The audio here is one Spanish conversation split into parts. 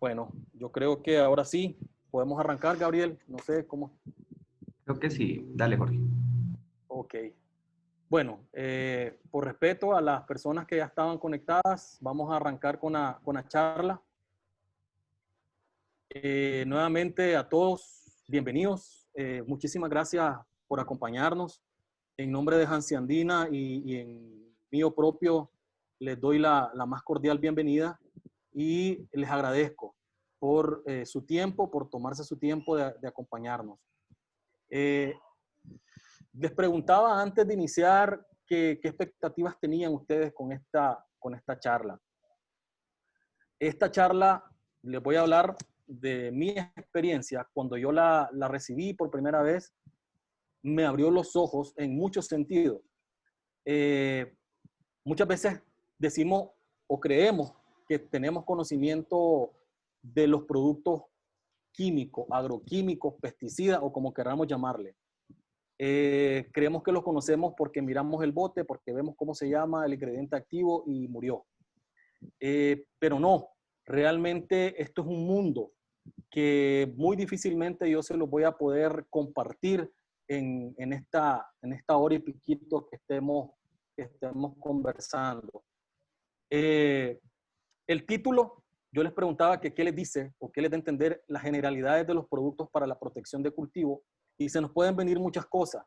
Bueno, yo creo que ahora sí podemos arrancar, Gabriel. No sé cómo. Creo que sí. Dale, Jorge. Ok. Bueno, por respeto a las personas que ya estaban conectadas, vamos a arrancar con la charla. Nuevamente a todos, bienvenidos. Muchísimas gracias por acompañarnos. En nombre de Hansi Andina y en mío propio, les doy la más cordial bienvenida y les agradezco por su tiempo, por tomarse su tiempo de acompañarnos. Eh, Les preguntaba antes de iniciar qué expectativas tenían ustedes con esta charla. Esta charla les voy a hablar de mi experiencia. Cuando yo la recibí por primera vez, me abrió los ojos en muchos sentidos. Eh, Muchas veces decimos o creemos que tenemos conocimiento de los productos químicos, agroquímicos, pesticidas o como queramos llamarle. Creemos que los conocemos porque miramos el bote, porque vemos cómo se llama el ingrediente activo y murió. Pero no, realmente esto es un mundo que muy difícilmente yo se los voy a poder compartir en esta hora y piquito que estemos conversando. Eh, el título, yo les preguntaba que qué les dice o qué les da a entender las generalidades de los productos para la protección de cultivo, y se nos pueden venir muchas cosas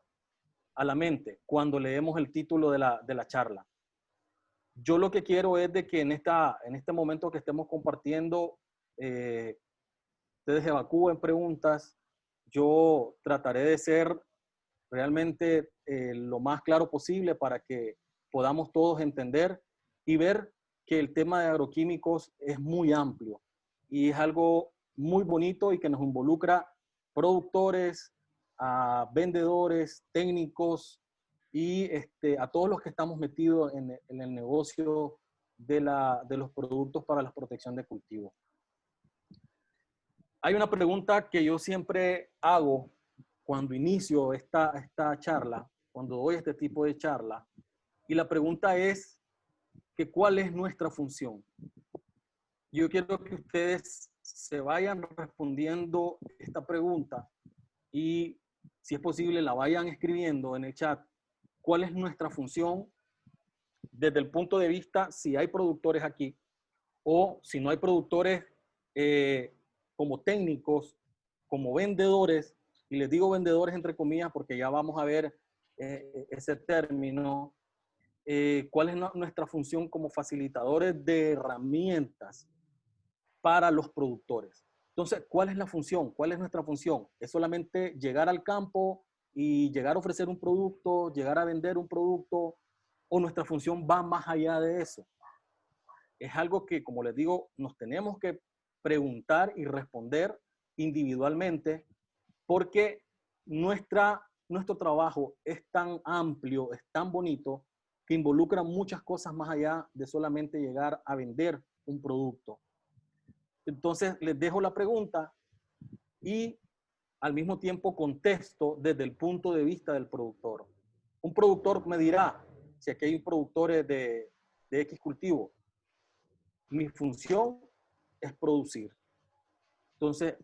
a la mente cuando leemos el título de la charla. Yo lo que quiero es de que en este momento que estemos compartiendo, ustedes evacúen preguntas. Yo trataré de ser realmente lo más claro posible para que podamos todos entender y ver que el tema de agroquímicos es muy amplio y es algo muy bonito y que nos involucra productores, a vendedores, técnicos y a todos los que estamos metidos en el negocio de los productos para la protección de cultivo. Hay una pregunta que yo siempre hago cuando inicio esta charla, cuando doy este tipo de charla, y la pregunta es que ¿cuál es nuestra función? Yo quiero que ustedes se vayan respondiendo esta pregunta y, si es posible, la vayan escribiendo en el chat. ¿Cuál es nuestra función desde el punto de vista si hay productores aquí o si no hay productores, como técnicos, como vendedores? Y les digo vendedores entre comillas porque ya vamos a ver ese término. ¿Cuál es nuestra función como facilitadores de herramientas para los productores? Entonces, ¿cuál es la función? ¿Cuál es nuestra función? ¿Es solamente llegar al campo y llegar a ofrecer un producto, llegar a vender un producto? ¿O nuestra función va más allá de eso? Es algo que, como les digo, nos tenemos que preguntar y responder individualmente, porque nuestro trabajo es tan amplio, es tan bonito, que involucra muchas cosas más allá de solamente llegar a vender un producto. Entonces, les dejo la pregunta y al mismo tiempo contesto desde el punto de vista del productor. Un productor me dirá, si aquí hay productores de X cultivo, mi función es producir. Entonces,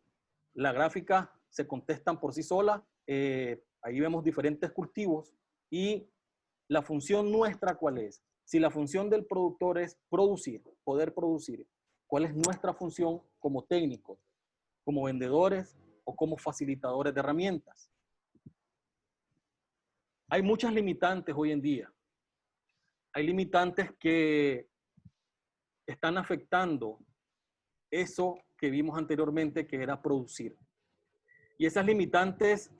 las gráficas se contestan por sí solas. Ahí vemos diferentes cultivos y la función nuestra, ¿cuál es? Si la función del productor es producir, poder producir, ¿cuál es nuestra función como técnicos, como vendedores o como facilitadores de herramientas? Hay muchas limitantes hoy en día. Hay limitantes que están afectando eso que vimos anteriormente, que era producir. Y esas limitantes,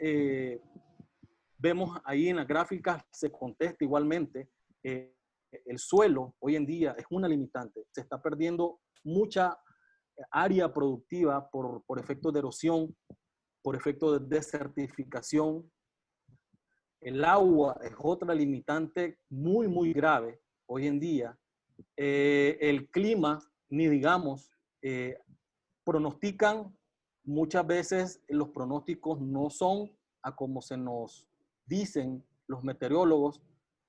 vemos ahí en las gráficas, se contesta igualmente. El suelo hoy en día es una limitante. Se está perdiendo mucha área productiva por efectos de erosión, por efectos de desertificación. El agua es otra limitante muy, muy grave hoy en día. El clima, ni digamos, pronostican, muchas veces los pronósticos no son a como se nos dicen los meteorólogos.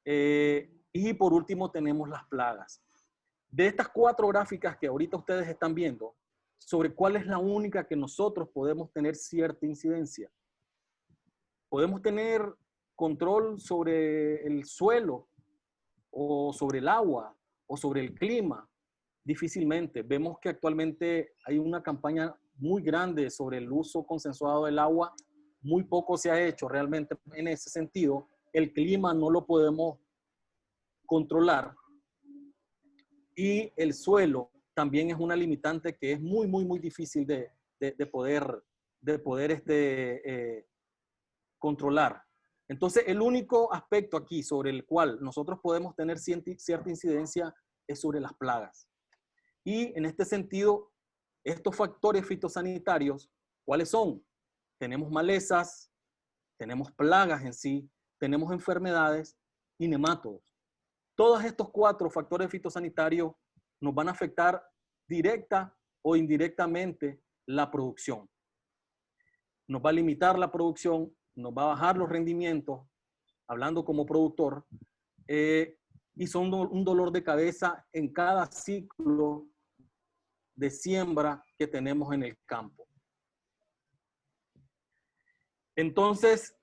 Y por último tenemos las plagas. De estas 4 gráficas que ahorita ustedes están viendo, sobre cuál es la única que nosotros podemos tener cierta incidencia. Podemos tener control sobre el suelo o sobre el agua o sobre el clima. Difícilmente. Vemos que actualmente hay una campaña muy grande sobre el uso consensuado del agua. Muy poco se ha hecho realmente en ese sentido. El clima no lo podemos controlar. Y el suelo también es una limitante que es muy difícil de poder controlar. Entonces, el único aspecto aquí sobre el cual nosotros podemos tener cierta incidencia es sobre las plagas. Y en este sentido, estos factores fitosanitarios, ¿cuáles son? Tenemos malezas, tenemos plagas en sí, tenemos enfermedades y nemátodos. Todos estos 4 factores fitosanitarios nos van a afectar directa o indirectamente la producción. Nos va a limitar la producción, nos va a bajar los rendimientos, hablando como productor, y son un dolor de cabeza en cada ciclo de siembra que tenemos en el campo. Entonces,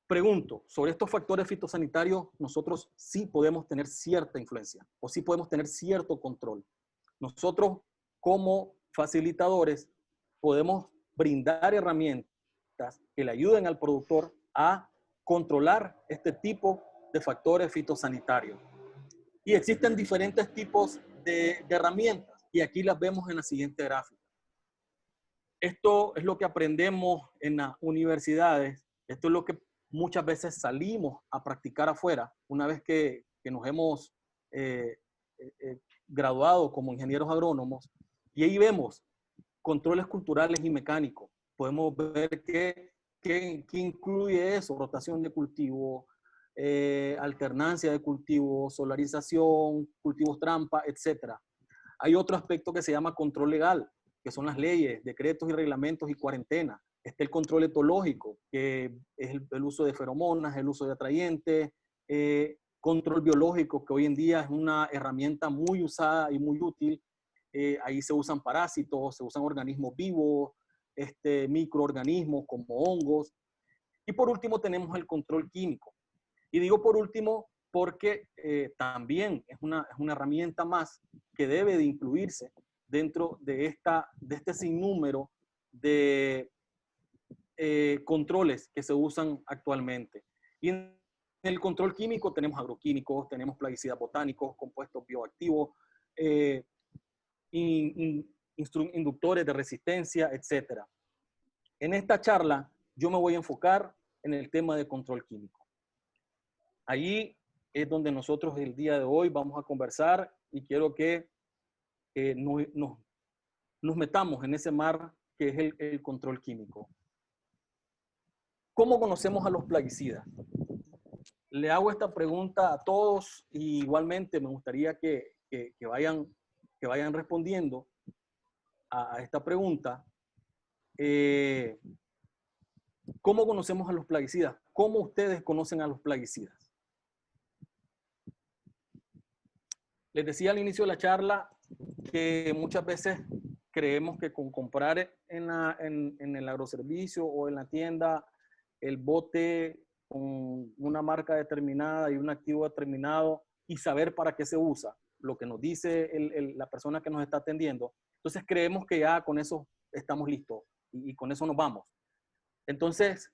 pregunto, sobre estos factores fitosanitarios, nosotros sí podemos tener cierta influencia o sí podemos tener cierto control. Nosotros, como facilitadores, podemos brindar herramientas que le ayuden al productor a controlar este tipo de factores fitosanitarios. Y existen diferentes tipos de herramientas y aquí las vemos en la siguiente gráfica. Esto es lo que aprendemos en las universidades, esto es lo que muchas veces salimos a practicar afuera, una vez que nos hemos graduado como ingenieros agrónomos, y ahí vemos controles culturales y mecánicos. Podemos ver qué incluye eso: rotación de cultivo, alternancia de cultivo, solarización, cultivos trampa, etc. Hay otro aspecto que se llama control legal, que son las leyes, decretos y reglamentos y cuarentena. Está el control etológico, que es el uso de feromonas, el uso de atrayentes, control biológico, que hoy en día es una herramienta muy usada y muy útil. Ahí se usan parásitos, se usan organismos vivos, microorganismos como hongos. Y por último tenemos el control químico. Y digo por último porque también es una herramienta más que debe de incluirse dentro de este sinnúmero de controles que se usan actualmente. Y en el control químico tenemos agroquímicos, tenemos plaguicidas botánicos, compuestos bioactivos, inductores de resistencia, etc. En esta charla yo me voy a enfocar en el tema de control químico. Allí es donde nosotros el día de hoy vamos a conversar y quiero que nos metamos en ese mar que es el control químico. ¿Cómo conocemos a los plaguicidas? Le hago esta pregunta a todos y igualmente me gustaría que vayan respondiendo a esta pregunta. ¿Cómo conocemos a los plaguicidas? ¿Cómo ustedes conocen a los plaguicidas? Les decía al inicio de la charla que muchas veces creemos que con comprar en el agroservicio o en la tienda el bote con una marca determinada y un activo determinado y saber para qué se usa, lo que nos dice la persona que nos está atendiendo, entonces creemos que ya con eso estamos listos y con eso nos vamos. Entonces,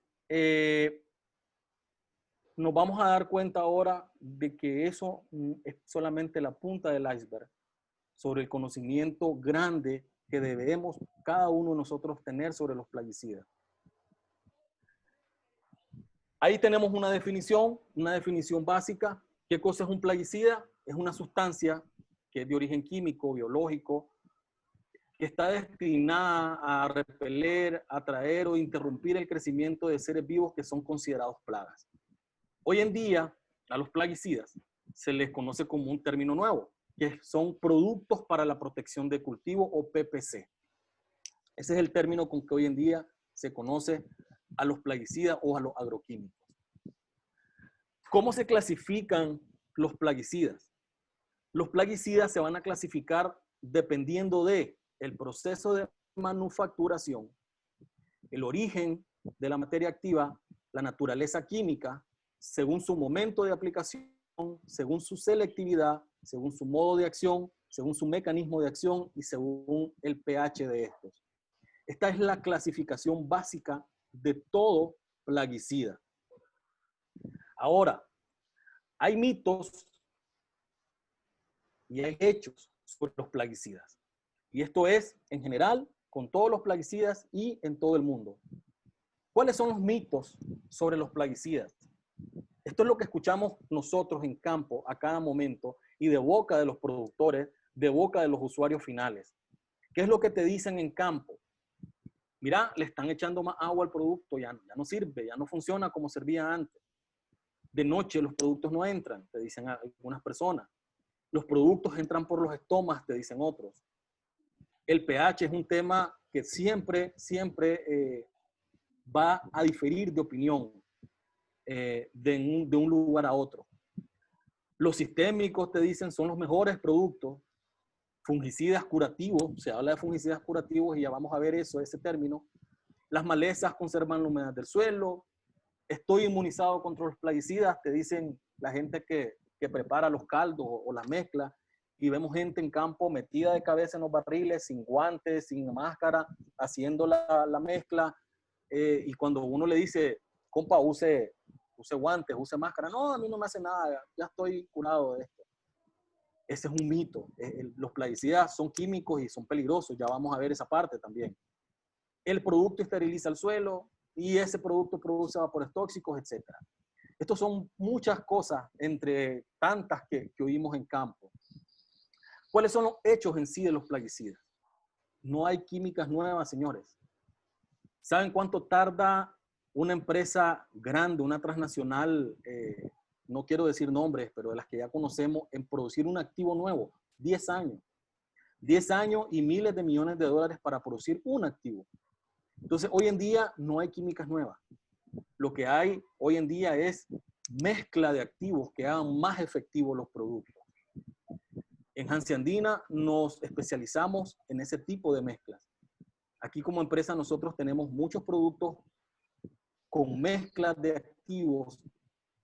nos vamos a dar cuenta ahora de que eso es solamente la punta del iceberg sobre el conocimiento grande que debemos cada uno de nosotros tener sobre los plaguicidas. Ahí tenemos una definición básica. ¿Qué cosa es un plaguicida? Es una sustancia que es de origen químico, biológico, que está destinada a repeler, atraer o interrumpir el crecimiento de seres vivos que son considerados plagas. Hoy en día, a los plaguicidas se les conoce como un término nuevo, que son productos para la protección de cultivo o PPC. Ese es el término con que hoy en día se conoce a los plaguicidas o a los agroquímicos. ¿Cómo se clasifican los plaguicidas? Los plaguicidas se van a clasificar dependiendo de el proceso de manufacturación, el origen de la materia activa, la naturaleza química, según su momento de aplicación, según su selectividad, según su modo de acción, según su mecanismo de acción y según el pH de estos. Esta es la clasificación básica de todo plaguicida. Ahora, hay mitos y hay hechos sobre los plaguicidas. Y esto es, en general, con todos los plaguicidas y en todo el mundo. ¿Cuáles son los mitos sobre los plaguicidas? Esto es lo que escuchamos nosotros en campo a cada momento y de boca de los productores, de boca de los usuarios finales. ¿Qué es lo que te dicen en campo? Mira, le están echando más agua al producto, ya no sirve, ya no funciona como servía antes. De noche los productos no entran, te dicen algunas personas. Los productos entran por los estomas, te dicen otros. El pH es un tema que siempre va a diferir de opinión de un lugar a otro. Los sistémicos, te dicen, son los mejores productos. Fungicidas curativos, se habla de fungicidas curativos y ya vamos a ver ese término. Las malezas conservan la humedad del suelo. Estoy inmunizado contra los plaguicidas, te dicen la gente que prepara los caldos o las mezclas. Y vemos gente en campo metida de cabeza en los barriles, sin guantes, sin máscara, haciendo la mezcla. Y cuando uno le dice, compa, use guantes, use máscara, no, a mí no me hace nada, ya estoy curado de esto. Ese es un mito. Los plaguicidas son químicos y son peligrosos, ya vamos a ver esa parte también. El producto esteriliza el suelo y ese producto produce vapores tóxicos, etc. Estos son muchas cosas entre tantas que oímos en campo. ¿Cuáles son los hechos en sí de los plaguicidas? No hay químicas nuevas, señores. ¿Saben cuánto tarda una empresa grande, una transnacional, no quiero decir nombres, pero de las que ya conocemos, en producir un activo nuevo? 10 años. 10 años y miles de millones de dólares para producir un activo. Entonces, hoy en día no hay químicas nuevas. Lo que hay hoy en día es mezcla de activos que hagan más efectivos los productos. En Hanse Andina nos especializamos en ese tipo de mezclas. Aquí como empresa nosotros tenemos muchos productos con mezclas de activos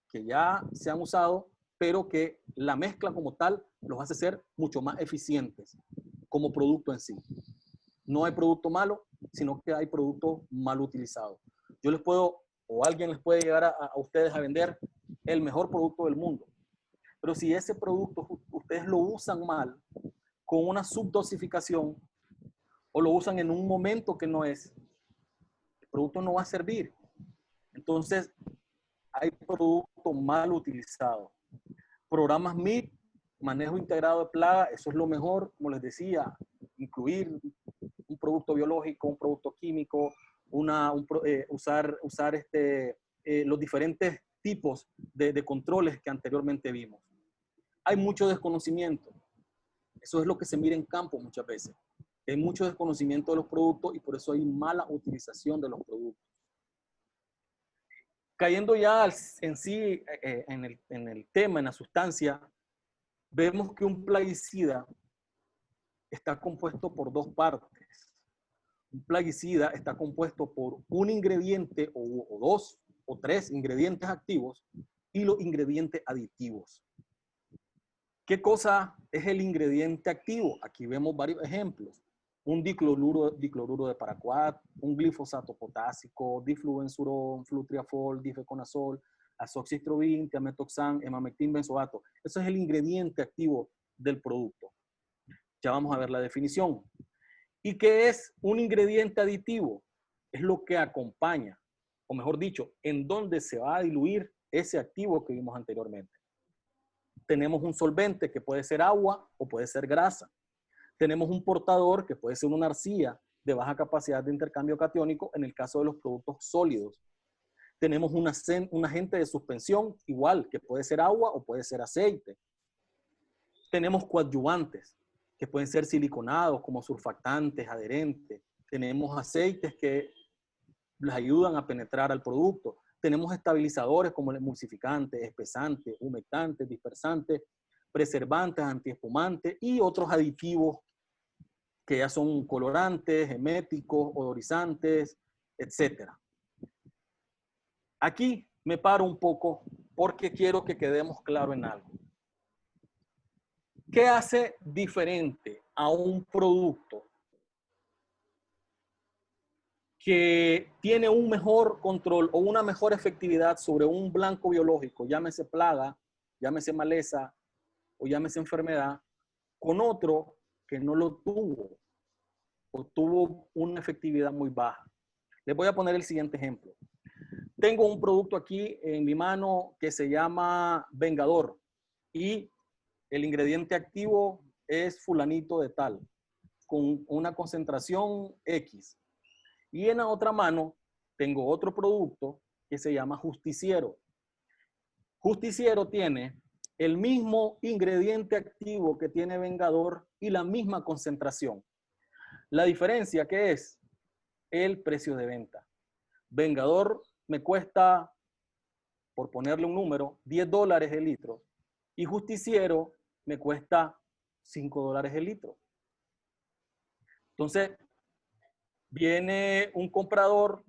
que ya se han usado, pero que la mezcla como tal los hace ser mucho más eficientes como producto en sí. No hay producto malo, sino que hay producto mal utilizado. Yo les puedo, o alguien les puede llegar a ustedes a vender el mejor producto del mundo. Pero si ese producto ustedes lo usan mal, con una subdosificación, o lo usan en un momento que no es, el producto no va a servir. Entonces, hay productos mal utilizados. Programas MIP, manejo integrado de plaga, eso es lo mejor, como les decía, incluir un producto biológico, un producto químico, usar los diferentes tipos de controles que anteriormente vimos. Hay mucho desconocimiento. Eso es lo que se mira en campo muchas veces. Hay mucho desconocimiento de los productos y por eso hay mala utilización de los productos. Cayendo ya en sí, en el tema, en la sustancia, vemos que un plaguicida está compuesto por dos partes. Un plaguicida está compuesto por un ingrediente o dos o tres ingredientes activos y los ingredientes aditivos. ¿Qué cosa es el ingrediente activo? Aquí vemos varios ejemplos. Un dicloruro de paraquat, un glifosato potásico, difluensurón, flutriafol, difeconazol, azoxystrobin, tiametoxan, emamectin benzoato. Eso es el ingrediente activo del producto. Ya vamos a ver la definición. ¿Y qué es un ingrediente aditivo? Es lo que acompaña, o mejor dicho, en dónde se va a diluir ese activo que vimos anteriormente. Tenemos un solvente que puede ser agua o puede ser grasa. Tenemos un portador que puede ser una arcilla de baja capacidad de intercambio catiónico en el caso de los productos sólidos. Tenemos un agente de suspensión igual, que puede ser agua o puede ser aceite. Tenemos coadyuvantes, que pueden ser siliconados como surfactantes, adherentes. Tenemos aceites que les ayudan a penetrar al producto. Tenemos estabilizadores como el emulsificante, espesante, humectante, dispersante, preservantes, antiespumantes y otros aditivos que ya son colorantes, eméticos, odorizantes, etc. Aquí me paro un poco porque quiero que quedemos claro en algo. ¿Qué hace diferente a un producto que tiene un mejor control o una mejor efectividad sobre un blanco biológico, llámese plaga, llámese maleza o llámese enfermedad, con otro que no lo tuvo o tuvo una efectividad muy baja? Les voy a poner el siguiente ejemplo. Tengo un producto aquí en mi mano que se llama Vengador y el ingrediente activo es fulanito de tal, con una concentración X. Y en la otra mano tengo otro producto que se llama Justiciero. Justiciero tiene el mismo ingrediente activo que tiene Vengador y la misma concentración. La diferencia que es el precio de venta. Vengador me cuesta, por ponerle un número, $10 el litro y Justiciero me cuesta $5 el litro. Entonces, viene un comprador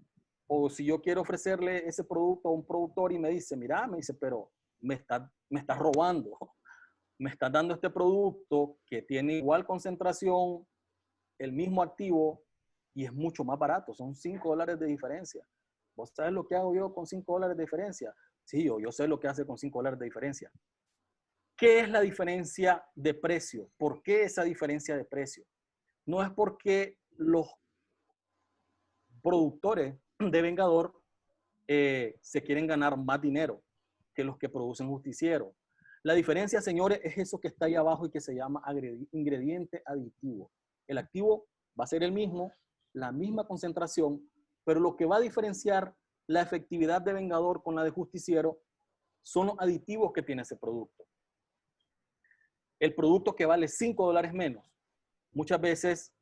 o si yo quiero ofrecerle ese producto a un productor y me dice, mira, me dice, pero me estás robando. Me estás dando este producto que tiene igual concentración, el mismo activo y es mucho más barato. Son $5 de diferencia. ¿Vos sabés lo que hago yo con $5 de diferencia? Sí, yo sé lo que hace con $5 de diferencia. ¿Qué es la diferencia de precio? ¿Por qué esa diferencia de precio? No es porque los productores de Vengador se quieren ganar más dinero que los que producen Justiciero. La diferencia, señores, es eso que está ahí abajo y que se llama ingrediente aditivo. El activo va a ser el mismo, la misma concentración, pero lo que va a diferenciar la efectividad de Vengador con la de Justiciero son los aditivos que tiene ese producto. El producto que vale $5 menos, muchas veces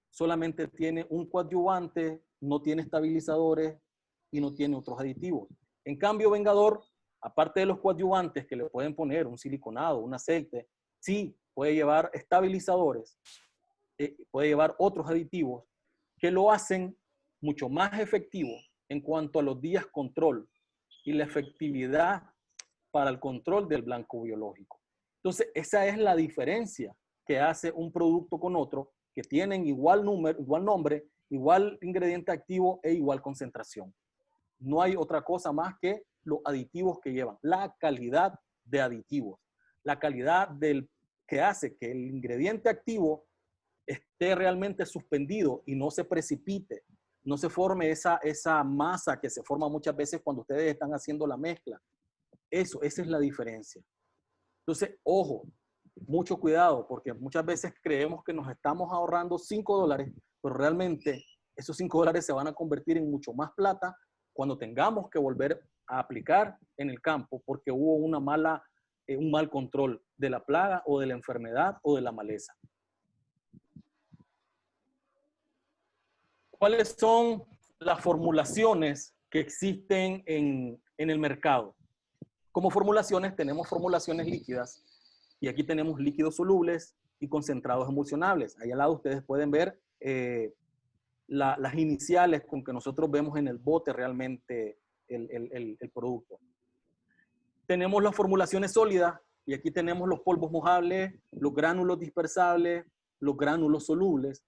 solamente tiene un coadyuvante, no tiene estabilizadores y no tiene otros aditivos. En cambio, Vengador, aparte de los coadyuvantes que le pueden poner un siliconado, un aceite, sí puede llevar estabilizadores, puede llevar otros aditivos que lo hacen mucho más efectivo en cuanto a los días control y la efectividad para el control del blanco biológico. Entonces, esa es la diferencia que hace un producto con otro que tienen igual número, igual nombre, igual ingrediente activo e igual concentración. No hay otra cosa más que los aditivos que llevan, la calidad de aditivos, la calidad del que hace que el ingrediente activo esté realmente suspendido y no se precipite, no se forme esa masa que se forma muchas veces cuando ustedes están haciendo la mezcla. Esa es la diferencia. Entonces, ojo, mucho cuidado, porque muchas veces creemos que nos estamos ahorrando $5, pero realmente esos $5 se van a convertir en mucho más plata cuando tengamos que volver a aplicar en el campo porque hubo un mal control de la plaga o de la enfermedad o de la maleza. ¿Cuáles son las formulaciones que existen en el mercado? Como formulaciones tenemos formulaciones líquidas y aquí tenemos líquidos solubles y concentrados emulsionables. Ahí al lado ustedes pueden ver las iniciales con que nosotros vemos en el bote realmente el producto. Tenemos las formulaciones sólidas y aquí tenemos los polvos mojables, los gránulos dispersables, los gránulos solubles.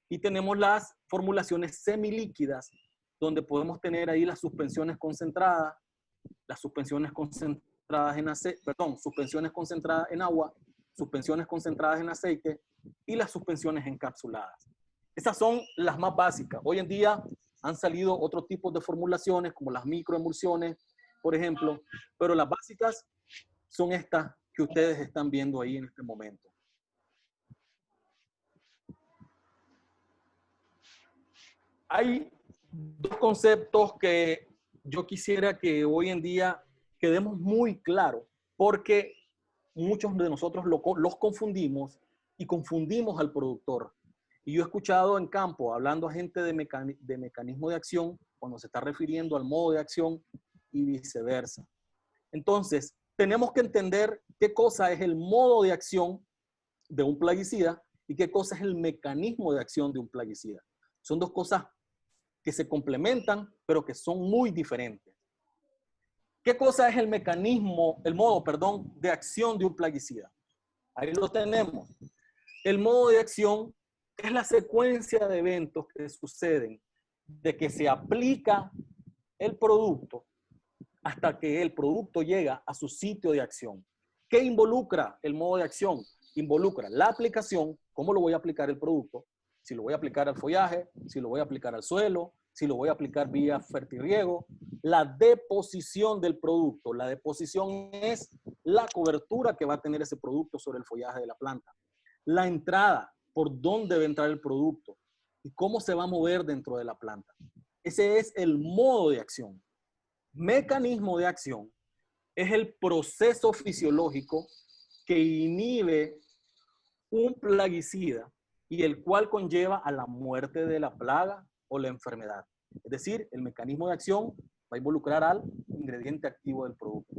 Y tenemos las formulaciones semilíquidas, donde podemos tener ahí las suspensiones concentradas en aceite, suspensiones concentradas en agua, suspensiones concentradas en aceite y las suspensiones encapsuladas. Esas son las más básicas. Hoy en día han salido otros tipos de formulaciones como las microemulsiones, por ejemplo, pero las básicas son estas que ustedes están viendo ahí en este momento. Hay dos conceptos que yo quisiera que hoy en día quedemos muy claros, porque muchos de nosotros los confundimos y confundimos al productor. Y yo he escuchado en campo, hablando a gente de mecanismo de acción, cuando se está refiriendo al modo de acción y viceversa. Entonces, tenemos que entender qué cosa es el modo de acción de un plaguicida y qué cosa es el mecanismo de acción de un plaguicida. Son dos cosas que se complementan, pero que son muy diferentes. ¿Qué cosa es el mecanismo, el modo, perdón, de acción de un plaguicida? Ahí lo tenemos. El modo de acción es la secuencia de eventos que suceden de que se aplica el producto hasta que el producto llega a su sitio de acción. ¿Qué involucra el modo de acción? Involucra la aplicación, cómo lo voy a aplicar el producto, si lo voy a aplicar al follaje, si lo voy a aplicar al suelo, si lo voy a aplicar vía fertirriego, la deposición del producto. La deposición es la cobertura que va a tener ese producto sobre el follaje de la planta. La entrada, por dónde va a entrar el producto y cómo se va a mover dentro de la planta. Ese es el modo de acción. Mecanismo de acción es el proceso fisiológico que inhibe un plaguicida y el cual conlleva a la muerte de la plaga o la enfermedad. Es decir, el mecanismo de acción va a involucrar al ingrediente activo del producto.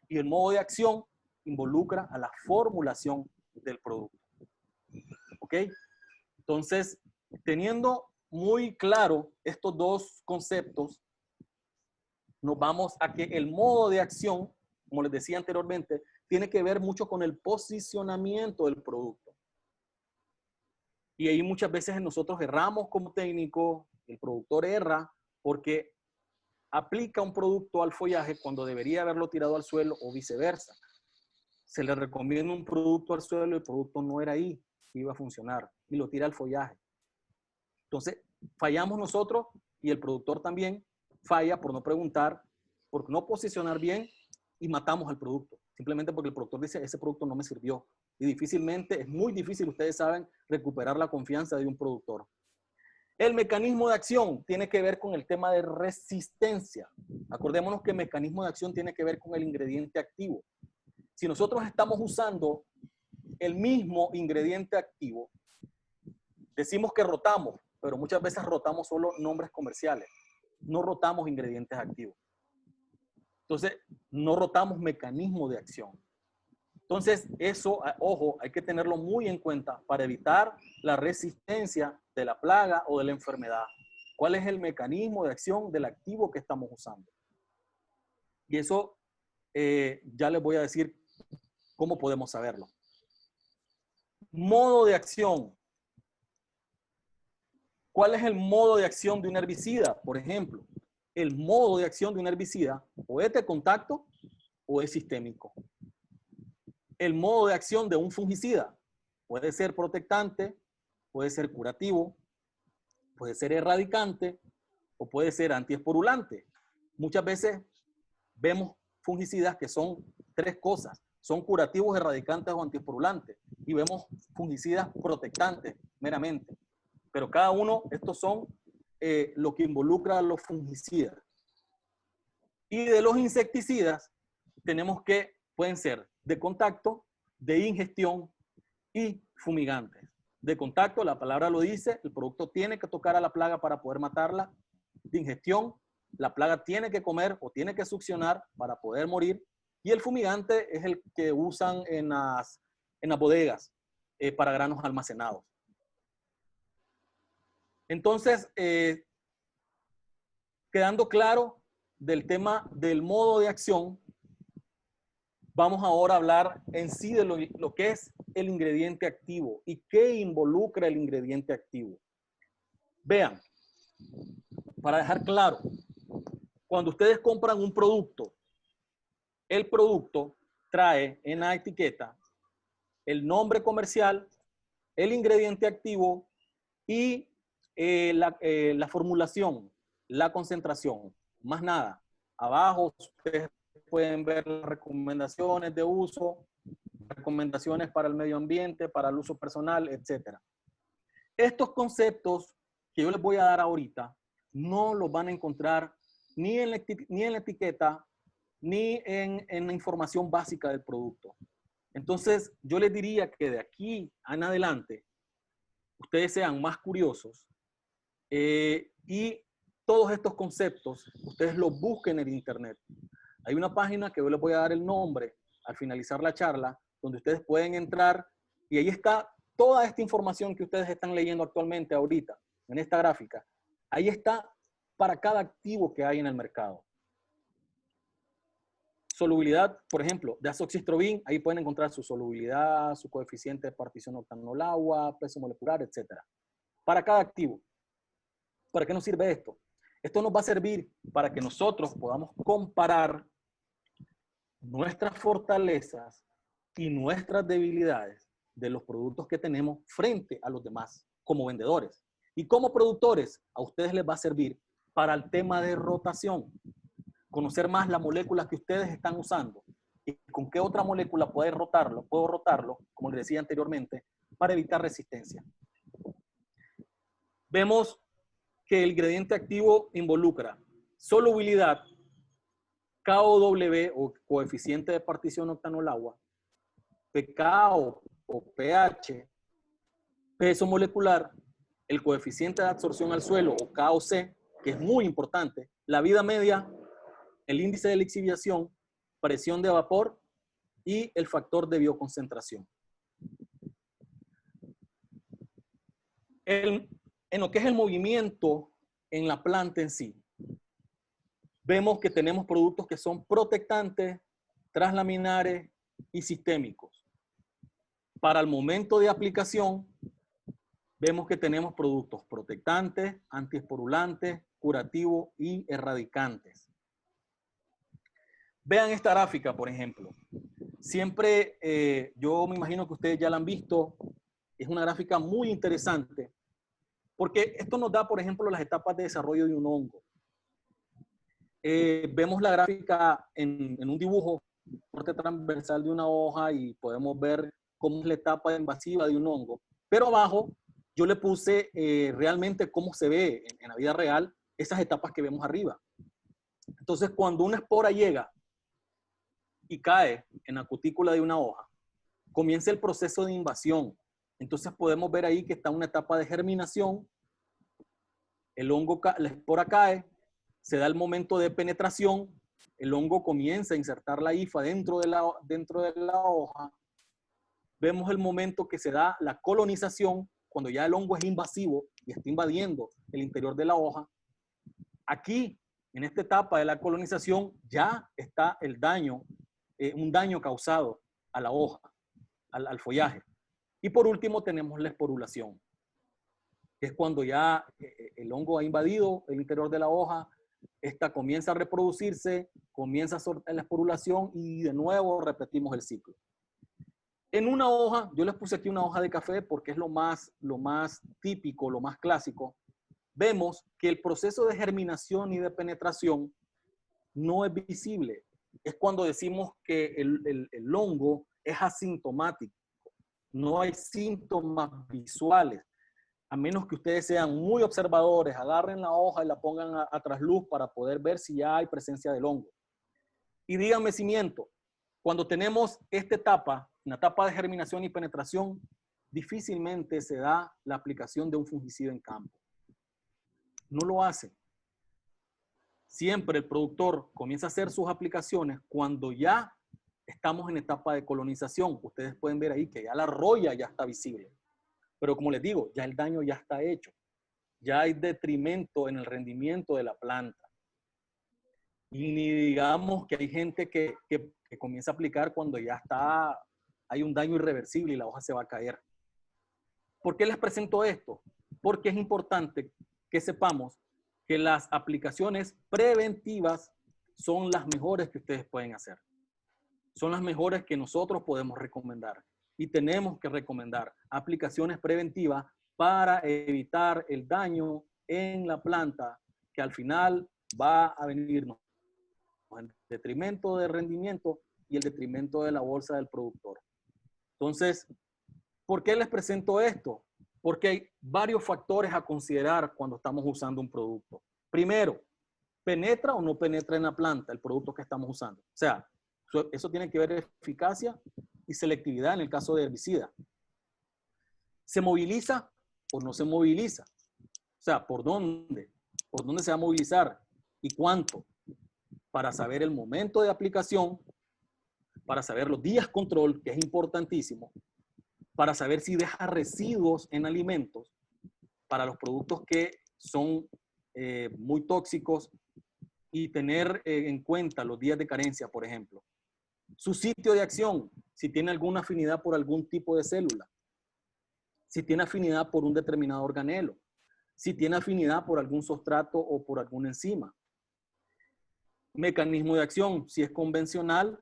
Y el modo de acción involucra a la formulación del producto. ¿Ok? Entonces, teniendo muy claro estos dos conceptos, nos vamos a que el modo de acción, como les decía anteriormente, tiene que ver mucho con el posicionamiento del producto. Y ahí muchas veces nosotros erramos como técnico, el productor erra porque aplica un producto al follaje cuando debería haberlo tirado al suelo o viceversa. Se le recomienda un producto al suelo y el producto no era ahí, iba a funcionar y lo tira al follaje. Entonces, fallamos nosotros y el productor también falla por no preguntar, por no posicionar bien y matamos al producto. Simplemente porque el productor dice, ese producto no me sirvió. Y difícilmente, es muy difícil, ustedes saben, recuperar la confianza de un productor. El mecanismo de acción tiene que ver con el tema de resistencia. Acordémonos que el mecanismo de acción tiene que ver con el ingrediente activo. Si nosotros estamos usando el mismo ingrediente activo, decimos que rotamos, pero muchas veces rotamos solo nombres comerciales. No rotamos ingredientes activos. Entonces, no rotamos mecanismo de acción. Entonces, eso, ojo, hay que tenerlo muy en cuenta para evitar la resistencia de la plaga o de la enfermedad. ¿Cuál es el mecanismo de acción del activo que estamos usando? Y eso ya les voy a decir cómo podemos saberlo. Modo de acción. ¿Cuál es el modo de acción de un herbicida? Por ejemplo, el modo de acción de un herbicida o es de contacto o es sistémico. El modo de acción de un fungicida puede ser protectante, puede ser curativo, puede ser erradicante o puede ser antiesporulante. Muchas veces vemos fungicidas que son tres cosas. Son curativos, erradicantes o antiesporulantes. Y vemos fungicidas protectantes meramente. Pero cada uno, estos son lo que involucra a los fungicidas. Y de los insecticidas, tenemos que pueden ser de contacto, de ingestión y fumigantes. De contacto, la palabra lo dice, el producto tiene que tocar a la plaga para poder matarla. De ingestión, la plaga tiene que comer o tiene que succionar para poder morir. Y el fumigante es el que usan en las bodegas para granos almacenados. Entonces, quedando claro del tema del modo de acción, vamos ahora a hablar en sí de lo que es el ingrediente activo y qué involucra el ingrediente activo. Vean, para dejar claro, cuando ustedes compran un producto, el producto trae en la etiqueta el nombre comercial, el ingrediente activo y la formulación, la concentración, más nada. Abajo ustedes pueden ver las recomendaciones de uso, recomendaciones para el medio ambiente, para el uso personal, etc. Estos conceptos que yo les voy a dar ahorita no los van a encontrar ni en la etiqueta ni en la información básica del producto. Entonces, yo les diría que de aquí en adelante, ustedes sean más curiosos y todos estos conceptos, ustedes los busquen en internet. Hay una página que yo les voy a dar el nombre al finalizar la charla, donde ustedes pueden entrar y ahí está toda esta información que ustedes están leyendo actualmente ahorita, en esta gráfica, ahí está para cada activo que hay en el mercado. Solubilidad, por ejemplo, de azoxystrobin, ahí pueden encontrar su solubilidad, su coeficiente de partición octanol-agua, peso molecular, etc. Para cada activo. ¿Para qué nos sirve esto? Esto nos va a servir para que nosotros podamos comparar nuestras fortalezas y nuestras debilidades de los productos que tenemos frente a los demás como vendedores. Y como productores, a ustedes les va a servir para el tema de rotación. Conocer más las moléculas que ustedes están usando y con qué otra molécula puedo rotarlo, como les decía anteriormente, para evitar resistencia. Vemos que el ingrediente activo involucra solubilidad, KOW o coeficiente de partición octanol-agua, pKa o pH, peso molecular, el coeficiente de absorción al suelo o KOC, que es muy importante, la vida media, el índice de lixiviación, presión de vapor y el factor de bioconcentración. En lo que es el movimiento en la planta en sí, vemos que tenemos productos que son protectantes, translaminares y sistémicos. Para el momento de aplicación, vemos que tenemos productos protectantes, antiesporulantes, curativos y erradicantes. Vean esta gráfica, por ejemplo. Siempre, yo me imagino que ustedes ya la han visto, es una gráfica muy interesante, porque esto nos da, por ejemplo, las etapas de desarrollo de un hongo. Vemos la gráfica en un dibujo, corte transversal de una hoja y podemos ver cómo es la etapa invasiva de un hongo. Pero abajo yo le puse realmente cómo se ve en la vida real esas etapas que vemos arriba. Entonces, cuando una espora llega y cae en la cutícula de una hoja, comienza el proceso de invasión. Entonces podemos ver ahí que está una etapa de germinación, el hongo, la espora cae, se da el momento de penetración, el hongo comienza a insertar la hifa dentro de la hoja, vemos el momento que se da la colonización, cuando ya el hongo es invasivo y está invadiendo el interior de la hoja. Aquí, en esta etapa de la colonización, ya está el daño, un daño causado a la hoja, al follaje. Y por último tenemos la esporulación, que es cuando ya el hongo ha invadido el interior de la hoja, esta comienza a reproducirse, comienza la esporulación y de nuevo repetimos el ciclo. En una hoja, yo les puse aquí una hoja de café porque es lo más típico, lo más clásico. Vemos que el proceso de germinación y de penetración no es visible. Es cuando decimos que el hongo es asintomático. No hay síntomas visuales. A menos que ustedes sean muy observadores, agarren la hoja y la pongan a trasluz para poder ver si ya hay presencia del hongo. Y díganme si miento. Cuando tenemos esta etapa, una etapa de germinación y penetración, difícilmente se da la aplicación de un fungicida en campo. No lo hace. Siempre el productor comienza a hacer sus aplicaciones cuando ya estamos en etapa de colonización. Ustedes pueden ver ahí que ya la roya ya está visible. Pero como les digo, ya el daño ya está hecho. Ya hay detrimento en el rendimiento de la planta. Y ni digamos que hay gente que comienza a aplicar cuando ya hay un daño irreversible y la hoja se va a caer. ¿Por qué les presento esto? Porque es importante que sepamos que las aplicaciones preventivas son las mejores que ustedes pueden hacer. Son las mejores que nosotros podemos recomendar. Y tenemos que recomendar aplicaciones preventivas para evitar el daño en la planta que al final va a venirnos en detrimento del rendimiento y el detrimento de la bolsa del productor. Entonces, ¿por qué les presento esto? Porque hay varios factores a considerar cuando estamos usando un producto. Primero, ¿penetra o no penetra en la planta el producto que estamos usando? O sea, eso tiene que ver eficacia y selectividad en el caso de herbicida. ¿Se moviliza o no se moviliza? O sea, ¿por dónde? ¿Por dónde se va a movilizar? ¿Y cuánto? Para saber el momento de aplicación, para saber los días control, que es importantísimo, para saber si deja residuos en alimentos para los productos que son muy tóxicos y tener en cuenta los días de carencia, por ejemplo. Su sitio de acción, si tiene alguna afinidad por algún tipo de célula, si tiene afinidad por un determinado organelo, si tiene afinidad por algún sustrato o por alguna enzima. Mecanismo de acción, si es convencional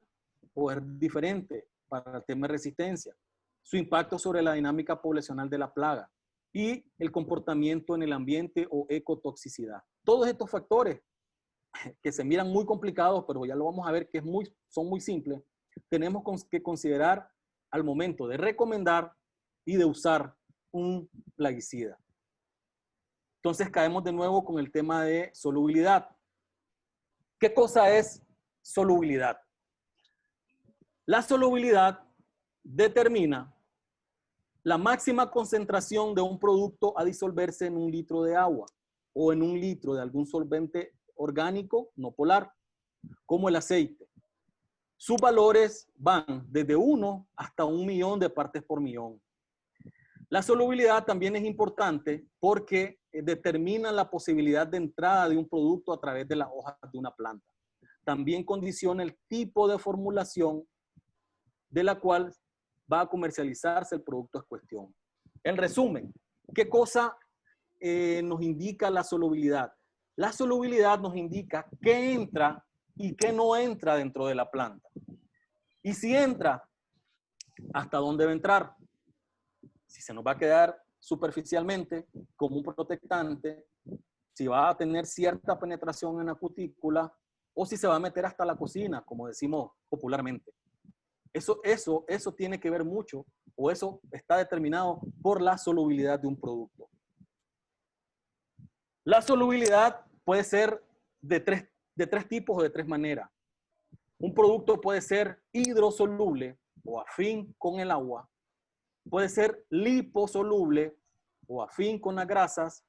o es diferente para el tema de resistencia. Su impacto sobre la dinámica poblacional de la plaga y el comportamiento en el ambiente o ecotoxicidad. Todos estos factores que se miran muy complicados, pero ya lo vamos a ver que son muy simples, tenemos que considerar al momento de recomendar y de usar un plaguicida. Entonces caemos de nuevo con el tema de solubilidad. ¿Qué cosa es solubilidad? La solubilidad determina la máxima concentración de un producto a disolverse en 1 litro de agua o en 1 litro de algún solvente orgánico no polar, como el aceite. Sus valores van desde 1 hasta 1 millón de partes por millón. La solubilidad también es importante porque determina la posibilidad de entrada de un producto a través de las hojas de una planta. También condiciona el tipo de formulación de la cual va a comercializarse el producto en cuestión. En resumen, ¿qué cosa nos indica la solubilidad? La solubilidad nos indica qué entra y qué no entra dentro de la planta. Y si entra, ¿hasta dónde va a entrar? Si se nos va a quedar superficialmente como un protectante, si va a tener cierta penetración en la cutícula o si se va a meter hasta la cocina, como decimos popularmente. Eso tiene que ver mucho, o eso está determinado por la solubilidad de un producto. La solubilidad puede ser de tres tipos o de 3 maneras. Un producto puede ser hidrosoluble o afín con el agua. Puede ser liposoluble o afín con las grasas.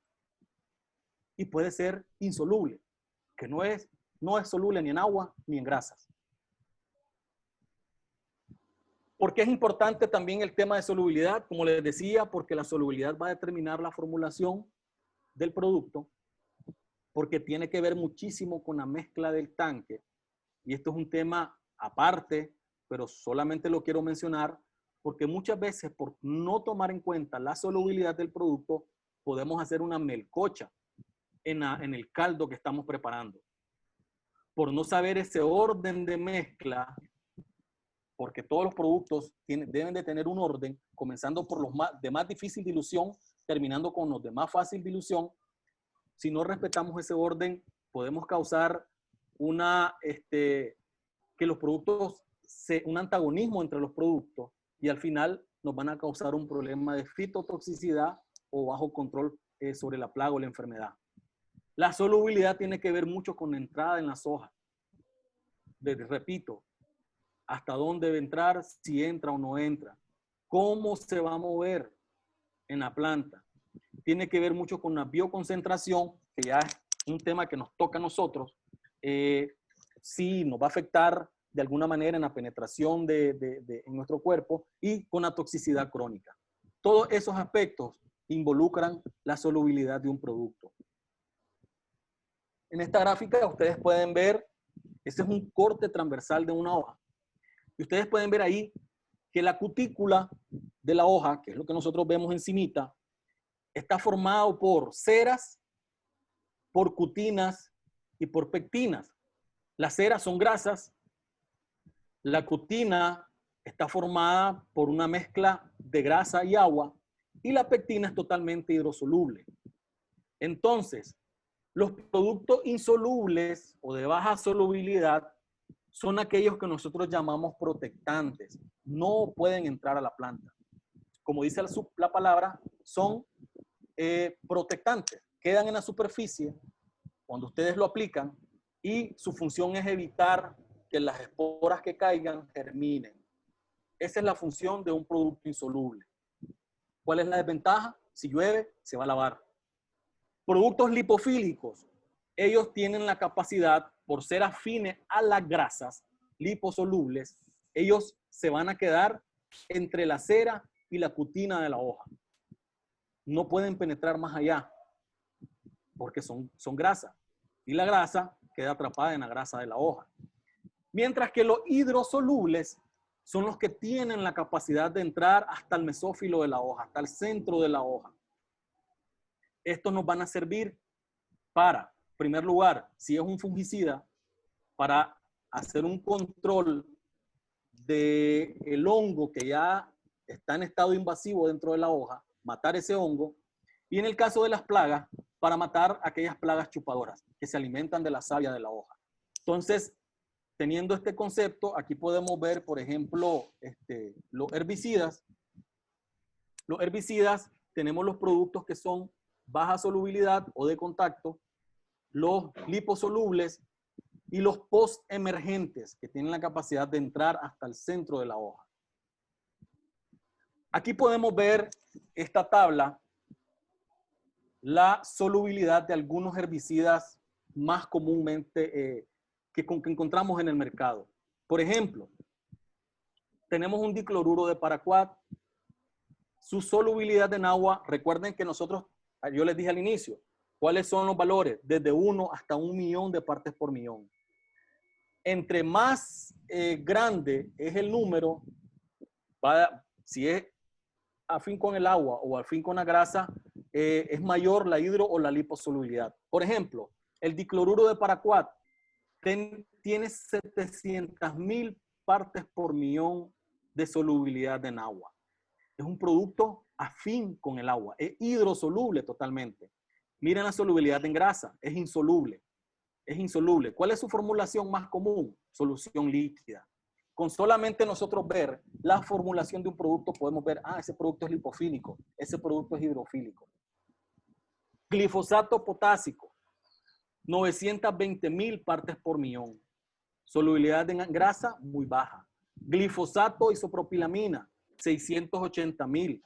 Y puede ser insoluble, que no es soluble ni en agua ni en grasas. ¿Por qué es importante también el tema de solubilidad? Como les decía, porque la solubilidad va a determinar la formulación del producto, porque tiene que ver muchísimo con la mezcla del tanque. Y esto es un tema aparte, pero solamente lo quiero mencionar, porque muchas veces por no tomar en cuenta la solubilidad del producto, podemos hacer una melcocha en el caldo que estamos preparando. Por no saber ese orden de mezcla, porque todos los productos deben de tener un orden, comenzando por los de más difícil dilución, terminando con los de más fácil dilución. Si no respetamos ese orden, podemos causar que los productos, un antagonismo entre los productos y al final nos van a causar un problema de fitotoxicidad o bajo control sobre la plaga o la enfermedad. La solubilidad tiene que ver mucho con la entrada en las hojas. Repito, hasta dónde debe entrar, si entra o no entra, cómo se va a mover en la planta. Tiene que ver mucho con la bioconcentración, que ya es un tema que nos toca a nosotros, si nos va a afectar de alguna manera en la penetración en nuestro cuerpo y con la toxicidad crónica. Todos esos aspectos involucran la solubilidad de un producto. En esta gráfica ustedes pueden ver, este es un corte transversal de una hoja. Y ustedes pueden ver ahí que la cutícula de la hoja, que es lo que nosotros vemos encimita, está formado por ceras, por cutinas y por pectinas. Las ceras son grasas, la cutina está formada por una mezcla de grasa y agua y la pectina es totalmente hidrosoluble. Entonces, los productos insolubles o de baja solubilidad son aquellos que nosotros llamamos protectantes. No pueden entrar a la planta. Como dice la palabra, son protectantes. Quedan en la superficie cuando ustedes lo aplican y su función es evitar que las esporas que caigan germinen. Esa es la función de un producto insoluble. ¿Cuál es la desventaja? Si llueve, se va a lavar. Productos lipofílicos. Ellos tienen la capacidad, por ser afines a las grasas liposolubles, ellos se van a quedar entre la cera y la cutina de la hoja. No pueden penetrar más allá porque son grasa. Y la grasa queda atrapada en la grasa de la hoja. Mientras que los hidrosolubles son los que tienen la capacidad de entrar hasta el mesófilo de la hoja, hasta el centro de la hoja. Estos nos van a servir para, en primer lugar, si es un fungicida, para hacer un control del hongo que ya está en estado invasivo dentro de la hoja, matar ese hongo, y en el caso de las plagas, para matar aquellas plagas chupadoras que se alimentan de la savia de la hoja. Entonces, teniendo este concepto, aquí podemos ver, por ejemplo, los herbicidas. Los herbicidas, tenemos los productos que son baja solubilidad o de contacto, los liposolubles y los postemergentes, que tienen la capacidad de entrar hasta el centro de la hoja. Aquí podemos ver esta tabla, la solubilidad de algunos herbicidas más comúnmente que encontramos en el mercado. Por ejemplo, tenemos un dicloruro de paraquat. Su solubilidad en agua, recuerden que nosotros, yo les dije al inicio, ¿cuáles son los valores? Desde 1 hasta 1 millón de partes por millón. Entre más grande es el número, si es afín con el agua o afín con la grasa, es mayor la hidro o la liposolubilidad. Por ejemplo, el dicloruro de paraquat tiene 700.000 partes por millón de solubilidad en agua. Es un producto afín con el agua, es hidrosoluble totalmente. Miren la solubilidad en grasa, es insoluble. Es insoluble. ¿Cuál es su formulación más común? Solución líquida. Con solamente nosotros ver la formulación de un producto, podemos ver, ese producto es lipofílico, ese producto es hidrofílico. Glifosato potásico, 920.000 partes por millón. Solubilidad en grasa, muy baja. Glifosato isopropilamina, 680.000.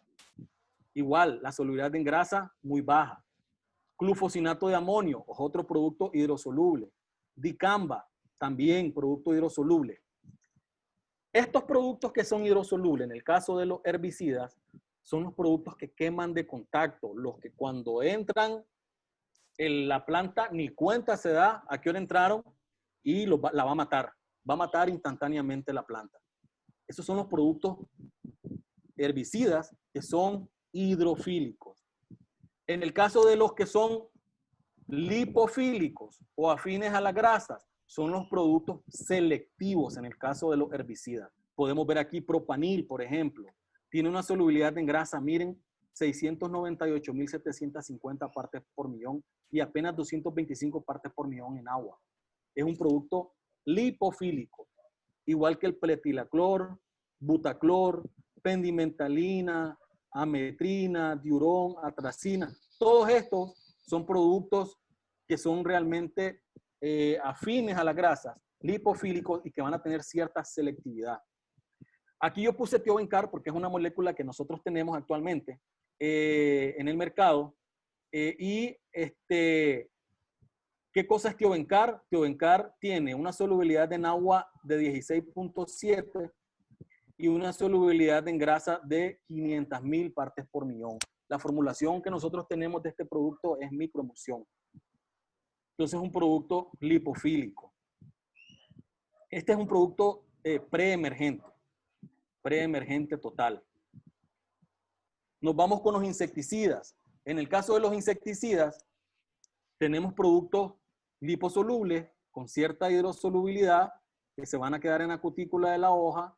Igual, la solubilidad en grasa, muy baja. Glufosinato de amonio, otro producto hidrosoluble. Dicamba, también producto hidrosoluble. Estos productos que son hidrosolubles, en el caso de los herbicidas, son los productos que queman de contacto, los que cuando entran en la planta ni cuenta se da a qué hora entraron y la va a matar. Va a matar instantáneamente la planta. Esos son los productos herbicidas que son hidrofílicos. En el caso de los que son lipofílicos o afines a las grasas, son los productos selectivos en el caso de los herbicidas. Podemos ver aquí propanil, por ejemplo. Tiene una solubilidad en grasa, miren, 698.750 partes por millón y apenas 225 partes por millón en agua. Es un producto lipofílico, igual que el pletilaclor, butaclor, pendimentalina, ametrina, diurón, atracina. Todos estos son productos que son realmente afines a las grasas, lipofílicos y que van a tener cierta selectividad. Aquí yo puse Tiobencar porque es una molécula que nosotros tenemos actualmente en el mercado. ¿Qué cosa es Tiobencar? Tiobencar tiene una solubilidad en agua de 16.7 y una solubilidad en grasa de 500.000 partes por millón. La formulación que nosotros tenemos de este producto es microemulsión. Entonces es un producto lipofílico. Este es un producto preemergente total. Nos vamos con los insecticidas. En el caso de los insecticidas, tenemos productos liposolubles con cierta hidrosolubilidad que se van a quedar en la cutícula de la hoja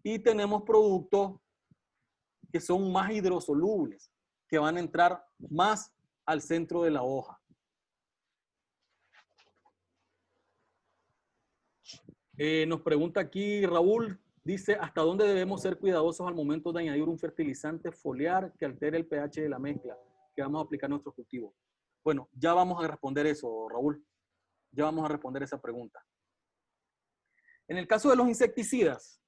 y tenemos productos que son más hidrosolubles, que van a entrar más al centro de la hoja. Nos pregunta aquí Raúl, dice, ¿hasta dónde debemos ser cuidadosos al momento de añadir un fertilizante foliar que altere el pH de la mezcla que vamos a aplicar a nuestro cultivo? Bueno, ya vamos a responder eso, Raúl. Ya vamos a responder esa pregunta. En el caso de los insecticidas,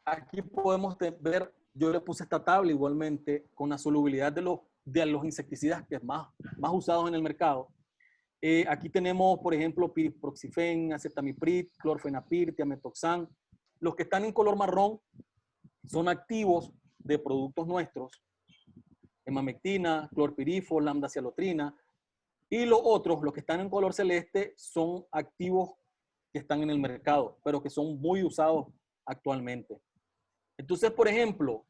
aquí podemos ver, yo le puse esta tabla igualmente con la solubilidad de los insecticidas que es más usados en el mercado. Aquí tenemos, por ejemplo, piriproxifen, acetamiprid, clorfenapir, tiametoxan. Los que están en color marrón son activos de productos nuestros, hemamectina, clorpirifos, lambda-cialotrina, y los otros, los que están en color celeste, son activos que están en el mercado, pero que son muy usados actualmente. Entonces, por ejemplo,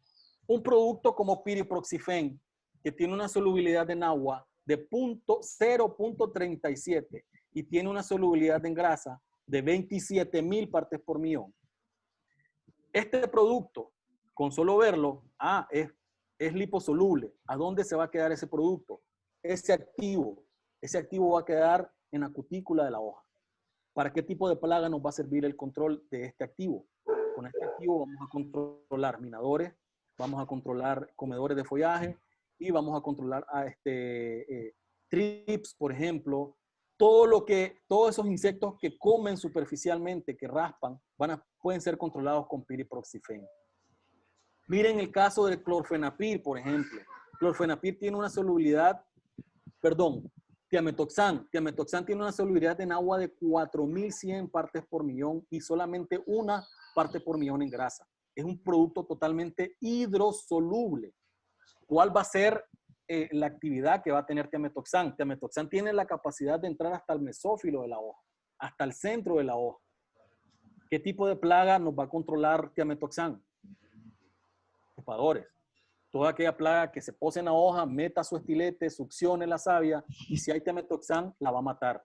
un producto como piriproxifen, que tiene una solubilidad en agua de 0.37 y tiene una solubilidad en grasa de 27,000 partes por millón. Este producto, con solo verlo, es liposoluble. ¿A dónde se va a quedar ese producto? Ese activo va a quedar en la cutícula de la hoja. ¿Para qué tipo de plaga nos va a servir el control de este activo? Con este activo vamos a controlar minadores, vamos a controlar comedores de follaje y vamos a controlar a trips, por ejemplo. Todos esos insectos que comen superficialmente, que raspan, pueden ser controlados con piriproxifen. Miren el caso del clorfenapir, por ejemplo. Clorfenapir tiene una solubilidad, tiametoxan tiene una solubilidad en agua de 4,100 partes por millón y solamente una parte por millón en grasa. Es un producto totalmente hidrosoluble. ¿Cuál va a ser la actividad que va a tener tiametoxan? Tiametoxan tiene la capacidad de entrar hasta el mesófilo de la hoja, hasta el centro de la hoja. ¿Qué tipo de plaga nos va a controlar tiametoxan? Trepadores. Toda aquella plaga que se pose en la hoja, meta su estilete, succione la savia y si hay tiametoxan, la va a matar.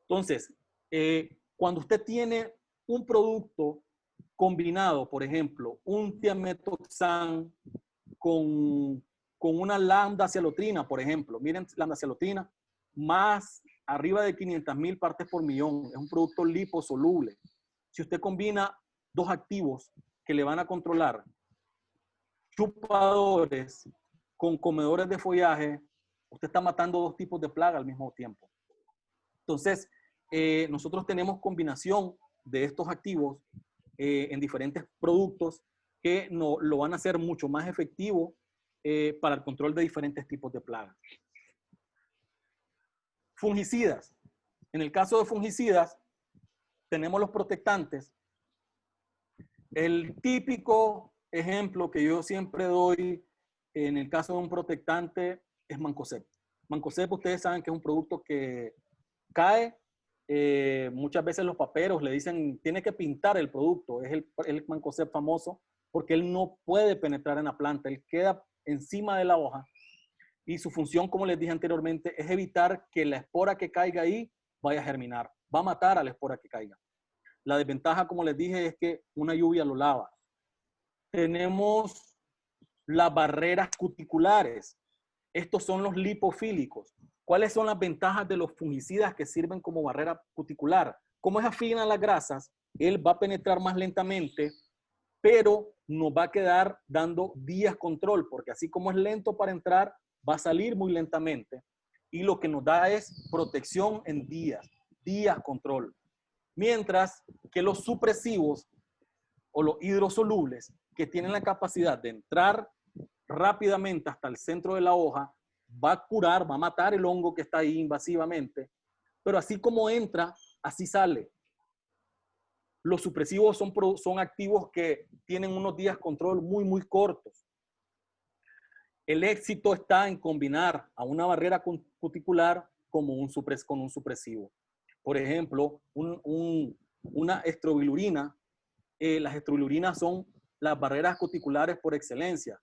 Entonces, cuando usted tiene un producto combinado, por ejemplo, un tiametoxan con una lambda-cialotrina, por ejemplo, miren, lambda-cialotrina, más arriba de 500,000 partes por millón, es un producto liposoluble. Si usted combina dos activos que le van a controlar chupadores con comedores de follaje, usted está matando dos tipos de plaga al mismo tiempo. Entonces, nosotros tenemos combinación de estos activos en diferentes productos que lo van a hacer mucho más efectivo para el control de diferentes tipos de plagas. Fungicidas. En el caso de fungicidas, tenemos los protectantes. El típico ejemplo que yo siempre doy en el caso de un protectante es Mancozeb. Mancozeb, ustedes saben que es un producto que cae. Muchas veces los paperos le dicen, tiene que pintar el producto. Es el Mancozeb famoso porque él no puede penetrar en la planta. Él queda encima de la hoja y su función, como les dije anteriormente, es evitar que la espora que caiga ahí vaya a germinar. Va a matar a la espora que caiga. La desventaja, como les dije, es que una lluvia lo lava. Tenemos las barreras cuticulares. Estos son los lipofílicos. ¿Cuáles son las ventajas de los fungicidas que sirven como barrera cuticular? Como es afín a las grasas, él va a penetrar más lentamente, pero nos va a quedar dando días control, porque así como es lento para entrar, va a salir muy lentamente. Y lo que nos da es protección en días control. Mientras que los supresivos o los hidrosolubles, que tienen la capacidad de entrar rápidamente hasta el centro de la hoja, va a curar, va a matar el hongo que está ahí invasivamente, pero así como entra, así sale. Los supresivos son activos que tienen unos días control muy cortos. El éxito está en combinar a una barrera cuticular con un supresivo. Por ejemplo, una estrobilurina. Las estrobilurinas son las barreras cuticulares por excelencia.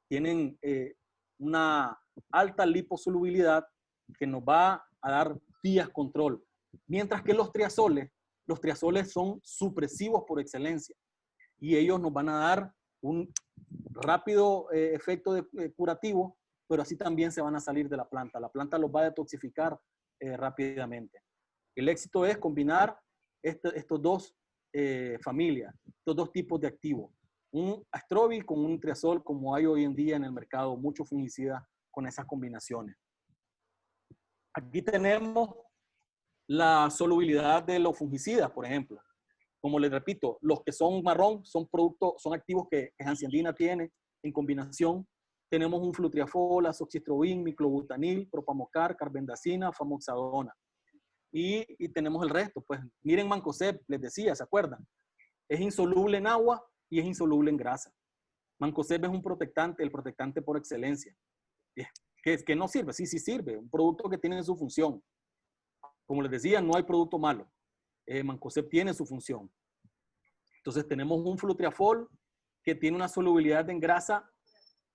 Tienen una alta liposolubilidad que nos va a dar días control. Mientras que los triazoles son supresivos por excelencia. Y ellos nos van a dar un rápido efecto curativo, pero así también se van a salir de la planta. La planta los va a detoxificar rápidamente. El éxito es combinar estos dos familias, estos dos tipos de activos. Un astrobil con un triazol, como hay hoy en día en el mercado, muchos fungicidas con esas combinaciones. Aquí tenemos la solubilidad de los fungicidas, por ejemplo. Como les repito, los que son marrón son activos que Hanseandina tiene en combinación. Tenemos un flutriafol, azoxystrobin, miclobutanil, propamocar, carbendazina, famoxadona. Y tenemos el resto. Pues miren Mancozeb, les decía, ¿se acuerdan? Es insoluble en agua y es insoluble en grasa. Mancozeb es un protectante, el protectante por excelencia. ¿Que no sirve? Sí, sí sirve. Un producto que tiene su función. Como les decía, no hay producto malo. Mancozeb tiene su función. Entonces tenemos un flutriafol que tiene una solubilidad en grasa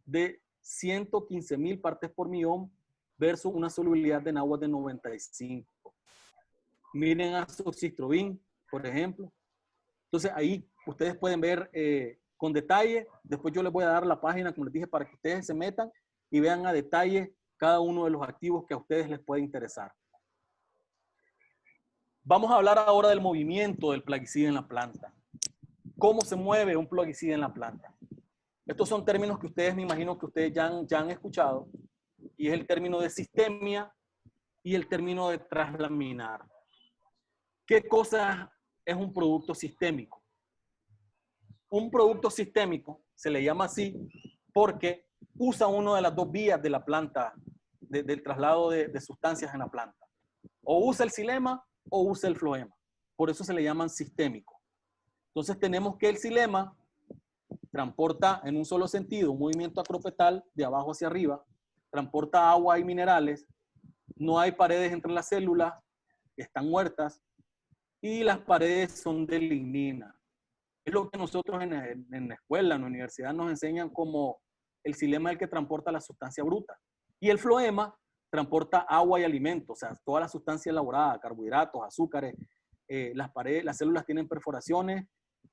de 115,000 partes por millón versus una solubilidad en agua de 95. Miren azoxystrobin, por ejemplo. Entonces ahí ustedes pueden ver con detalle. Después yo les voy a dar la página, como les dije, para que ustedes se metan y vean a detalle cada uno de los activos que a ustedes les puede interesar. Vamos a hablar ahora del movimiento del plaguicida en la planta. ¿Cómo se mueve un plaguicida en la planta? Estos son términos que ustedes, me imagino que ustedes ya han escuchado, y es el término de sistemia y el término de translaminar. ¿Qué cosa es un producto sistémico? Un producto sistémico se le llama así porque usa una de las dos vías de la planta, del traslado de sustancias en la planta. O usa el xilema o usa el floema. Por eso se le llaman sistémicos. Entonces tenemos que el xilema transporta en un solo sentido un movimiento acropetal de abajo hacia arriba, transporta agua y minerales, no hay paredes entre las células, están muertas, y las paredes son de lignina. Es lo que nosotros en la escuela, en la universidad nos enseñan como el xilema es el que transporta la sustancia bruta. Y el floema transporta agua y alimentos, o sea, toda la sustancia elaborada, carbohidratos, azúcares, las paredes, las células tienen perforaciones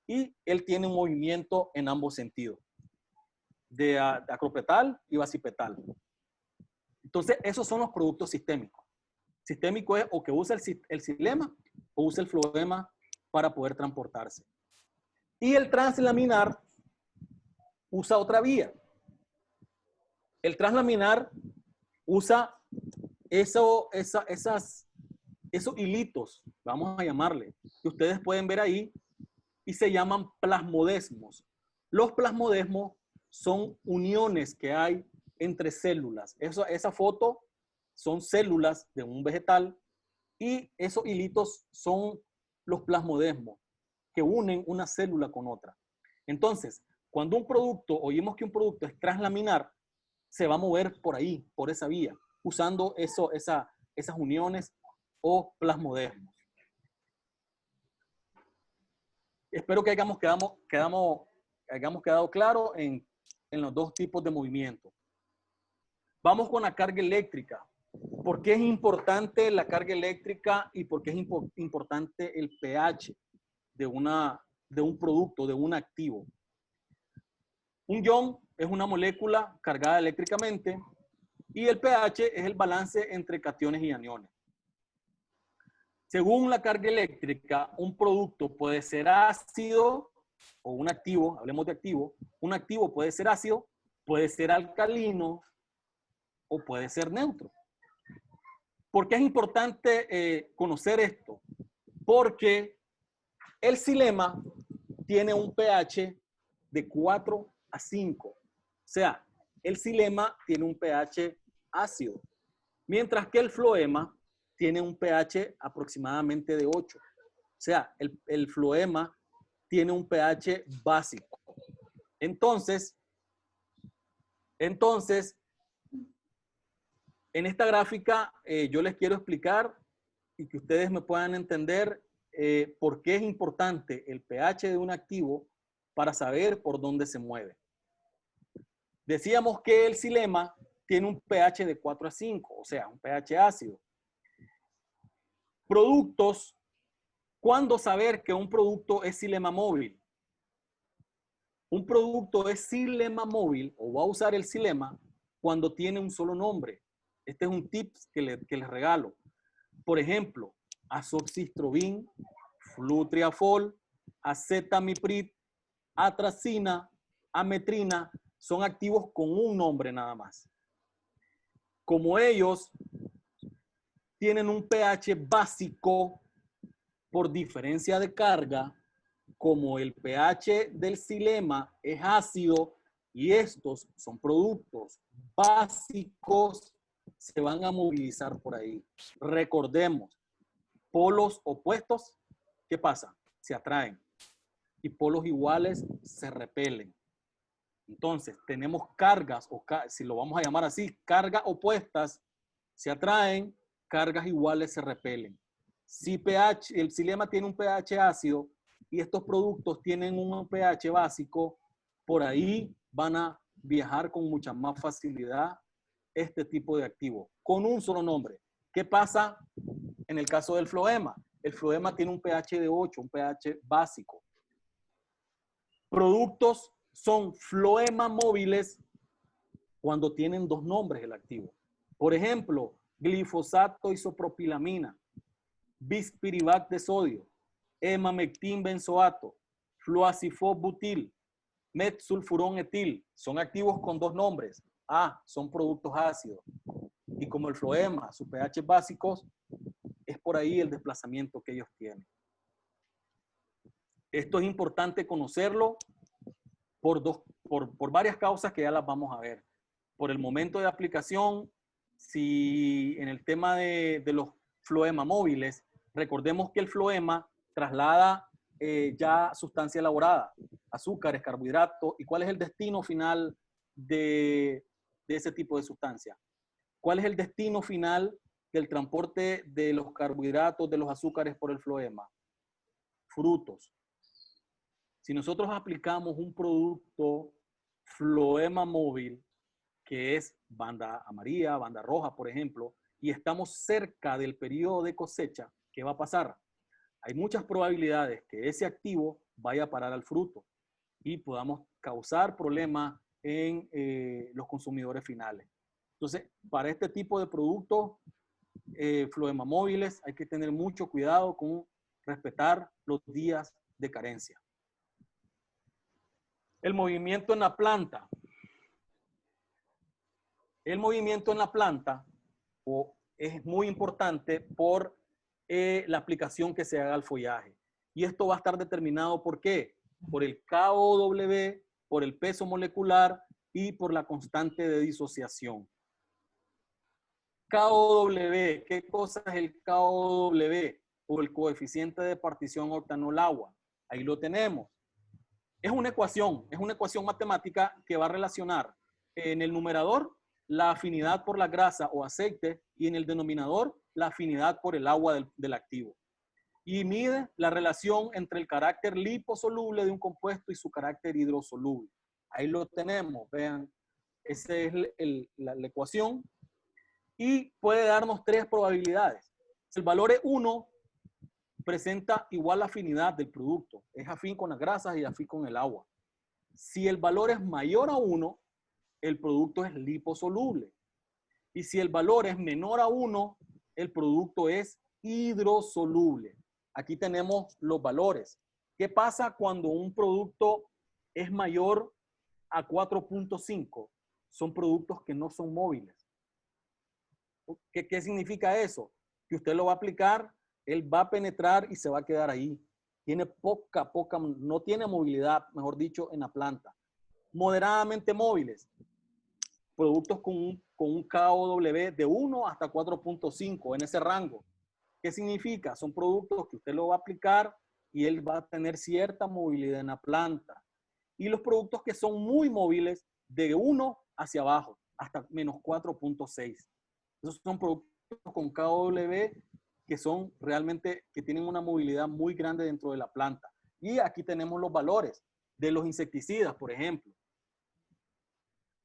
y él tiene un movimiento en ambos sentidos, de acropetal y basipetal. Entonces, esos son los productos sistémicos. Sistémico es o que usa el xilema o usa el floema para poder transportarse. Y el translaminar usa otra vía. El translaminar usa esos hilitos, vamos a llamarle, que ustedes pueden ver ahí, y se llaman plasmodesmos. Los plasmodesmos son uniones que hay entre células. Esa foto son células de un vegetal y esos hilitos son los plasmodesmos que unen una célula con otra. Entonces, cuando un producto, oímos que un producto es translaminar, se va a mover por ahí, por esa vía, usando esas uniones o plasmodesmos. Espero que hayamos quedado claro en los dos tipos de movimiento. Vamos con la carga eléctrica. ¿Por qué es importante la carga eléctrica y por qué es importante el pH de un producto, de un activo? Un ion es una molécula cargada eléctricamente y el pH es el balance entre cationes y aniones. Según la carga eléctrica, un producto puede ser ácido o un activo, hablemos de activo, un activo puede ser ácido, puede ser alcalino o puede ser neutro. ¿Por qué es importante conocer esto? Porque el xilema tiene un pH de 4 a 5. O sea, el xilema tiene un pH ácido, mientras que el floema tiene un pH aproximadamente de 8. O sea, el floema tiene un pH básico. Entonces, en esta gráfica yo les quiero explicar y que ustedes me puedan entender por qué es importante el pH de un activo para saber por dónde se mueve. Decíamos que el xilema tiene un pH de 4 a 5, o sea, un pH ácido. Productos, ¿cuándo saber que un producto es xilema móvil? Un producto es xilema móvil o va a usar el xilema cuando tiene un solo nombre. Este es un tip que les regalo. Por ejemplo, azoxystrobin, flutriafol, acetamiprid, atracina, ametrina, son activos con un nombre nada más. Como ellos tienen un pH básico por diferencia de carga, como el pH del xilema es ácido y estos son productos básicos, se van a movilizar por ahí. Recordemos, polos opuestos, ¿qué pasa? Se atraen. y polos iguales se repelen. Entonces, tenemos cargas, o si lo vamos a llamar así, cargas opuestas se atraen, cargas iguales se repelen. Si el xilema tiene un pH ácido y estos productos tienen un pH básico, por ahí van a viajar con mucha más facilidad este tipo de activos, con un solo nombre. ¿Qué pasa en el caso del floema? El floema tiene un pH de 8, un pH básico. Productos son floema móviles cuando tienen dos nombres el activo. Por ejemplo, glifosato isopropilamina, bispirivac de sodio, emamectin benzoato, fluacifosbutil, metsulfurón etil. Son activos con dos nombres. Son productos ácidos. Y como el floema, sus pH básicos, es por ahí el desplazamiento que ellos tienen. Esto es importante conocerlo por varias causas que ya las vamos a ver. Por el momento de aplicación, si en el tema de los floema móviles, recordemos que el floema traslada ya sustancia elaborada, azúcares, carbohidratos. ¿Y cuál es el destino final de ese tipo de sustancia? ¿Cuál es el destino final del transporte de los carbohidratos, de los azúcares por el floema? Frutos. Si nosotros aplicamos un producto floema móvil, que es banda amarilla, banda roja, por ejemplo, y estamos cerca del periodo de cosecha, ¿qué va a pasar? Hay muchas probabilidades que ese activo vaya a parar al fruto y podamos causar problemas en los consumidores finales. Entonces, para este tipo de productos, floema móviles, hay que tener mucho cuidado con respetar los días de carencia. El movimiento en la planta. El movimiento en la planta es muy importante por la aplicación que se haga al follaje. Y esto va a estar determinado ¿por qué? Por el KOW, por el peso molecular y por la constante de disociación. KOW, ¿qué cosa es el KOW? O el coeficiente de partición octanol-agua. Ahí lo tenemos. Es una ecuación matemática que va a relacionar en el numerador la afinidad por la grasa o aceite y en el denominador la afinidad por el agua del activo. Y mide la relación entre el carácter liposoluble de un compuesto y su carácter hidrosoluble. Ahí lo tenemos, vean, esa es la ecuación y puede darnos tres probabilidades. Si el valor es 1, presenta igual afinidad del producto. Es afín con las grasas y afín con el agua. Si el valor es mayor a 1, el producto es liposoluble. Y si el valor es menor a 1, el producto es hidrosoluble. Aquí tenemos los valores. ¿Qué pasa cuando un producto es mayor a 4.5? Son productos que no son móviles. ¿Qué significa eso? Que usted lo va a aplicar, él va a penetrar y se va a quedar ahí. Tiene no tiene movilidad, mejor dicho, en la planta. Moderadamente móviles. Productos con un KOW de 1 hasta 4.5 en ese rango. ¿Qué significa? Son productos que usted lo va a aplicar y él va a tener cierta movilidad en la planta. Y los productos que son muy móviles de 1 hacia abajo, hasta menos 4.6. Esos son productos con KOW que son realmente, que tienen una movilidad muy grande dentro de la planta. Y aquí tenemos los valores de los insecticidas, por ejemplo.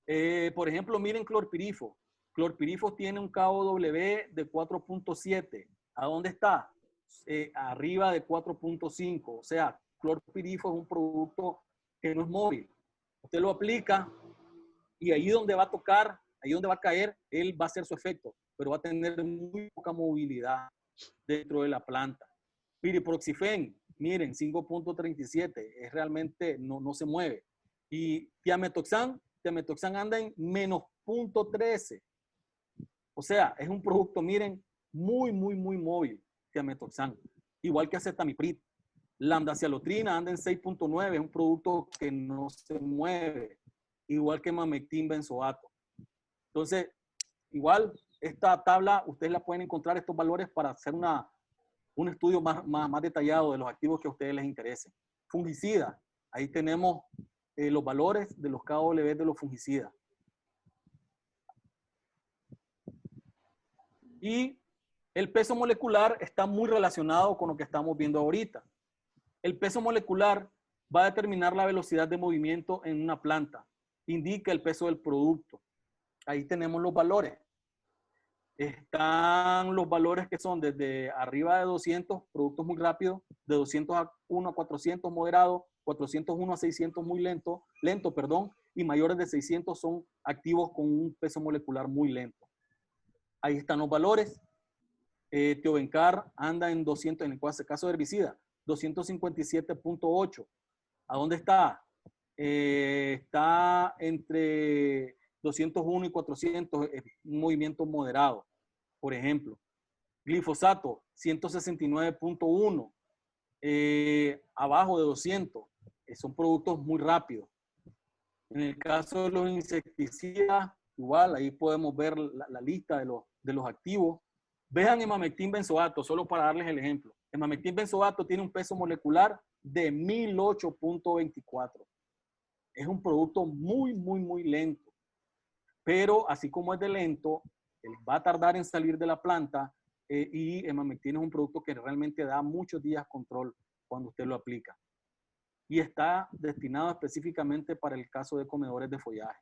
Miren clorpirifos. Clorpirifos tiene un KOW de 4.7. ¿A dónde está? Arriba de 4.5. O sea, clorpirifos es un producto que no es móvil. Usted lo aplica y ahí donde va a tocar, ahí donde va a caer, él va a hacer su efecto, pero va a tener muy poca movilidad dentro de la planta. Piriproxifen, miren, 5.37, es realmente, no se mueve. Y tiametoxan anda en menos 0.13. O sea, es un producto, miren, muy móvil, tiametoxan. Igual que acetamiprid. Lambdacialotrina anda en 6.9, es un producto que no se mueve. Igual que mamectin benzoato. Entonces, igual, esta tabla, ustedes la pueden encontrar, estos valores, para hacer un estudio más detallado de los activos que a ustedes les interesen. Fungicida. Ahí tenemos los valores de los KW de los fungicidas. Y el peso molecular está muy relacionado con lo que estamos viendo ahorita. El peso molecular va a determinar la velocidad de movimiento en una planta. Indica el peso del producto. Ahí tenemos los valores. Están los valores que son desde arriba de 200, productos muy rápidos, de 201 a 400 moderado, 401 a 600 muy lento, y mayores de 600 son activos con un peso molecular muy lento. Ahí están los valores. Teobencar anda en 200, en el caso de herbicida, 257.8. ¿A dónde está? Está entre 201 y 400, un movimiento moderado, por ejemplo. Glifosato, 169.1, abajo de 200. Son productos muy rápidos. En el caso de los insecticidas, igual, ahí podemos ver la lista de los activos. Vean emamectin benzoato, solo para darles el ejemplo. Emamectin benzoato tiene un peso molecular de 1008.24. Es un producto muy, muy, muy lento. Pero así como es de lento, él va a tardar en salir de la planta y emamectin es un producto que realmente da muchos días control cuando usted lo aplica. Y está destinado específicamente para el caso de comedores de follaje.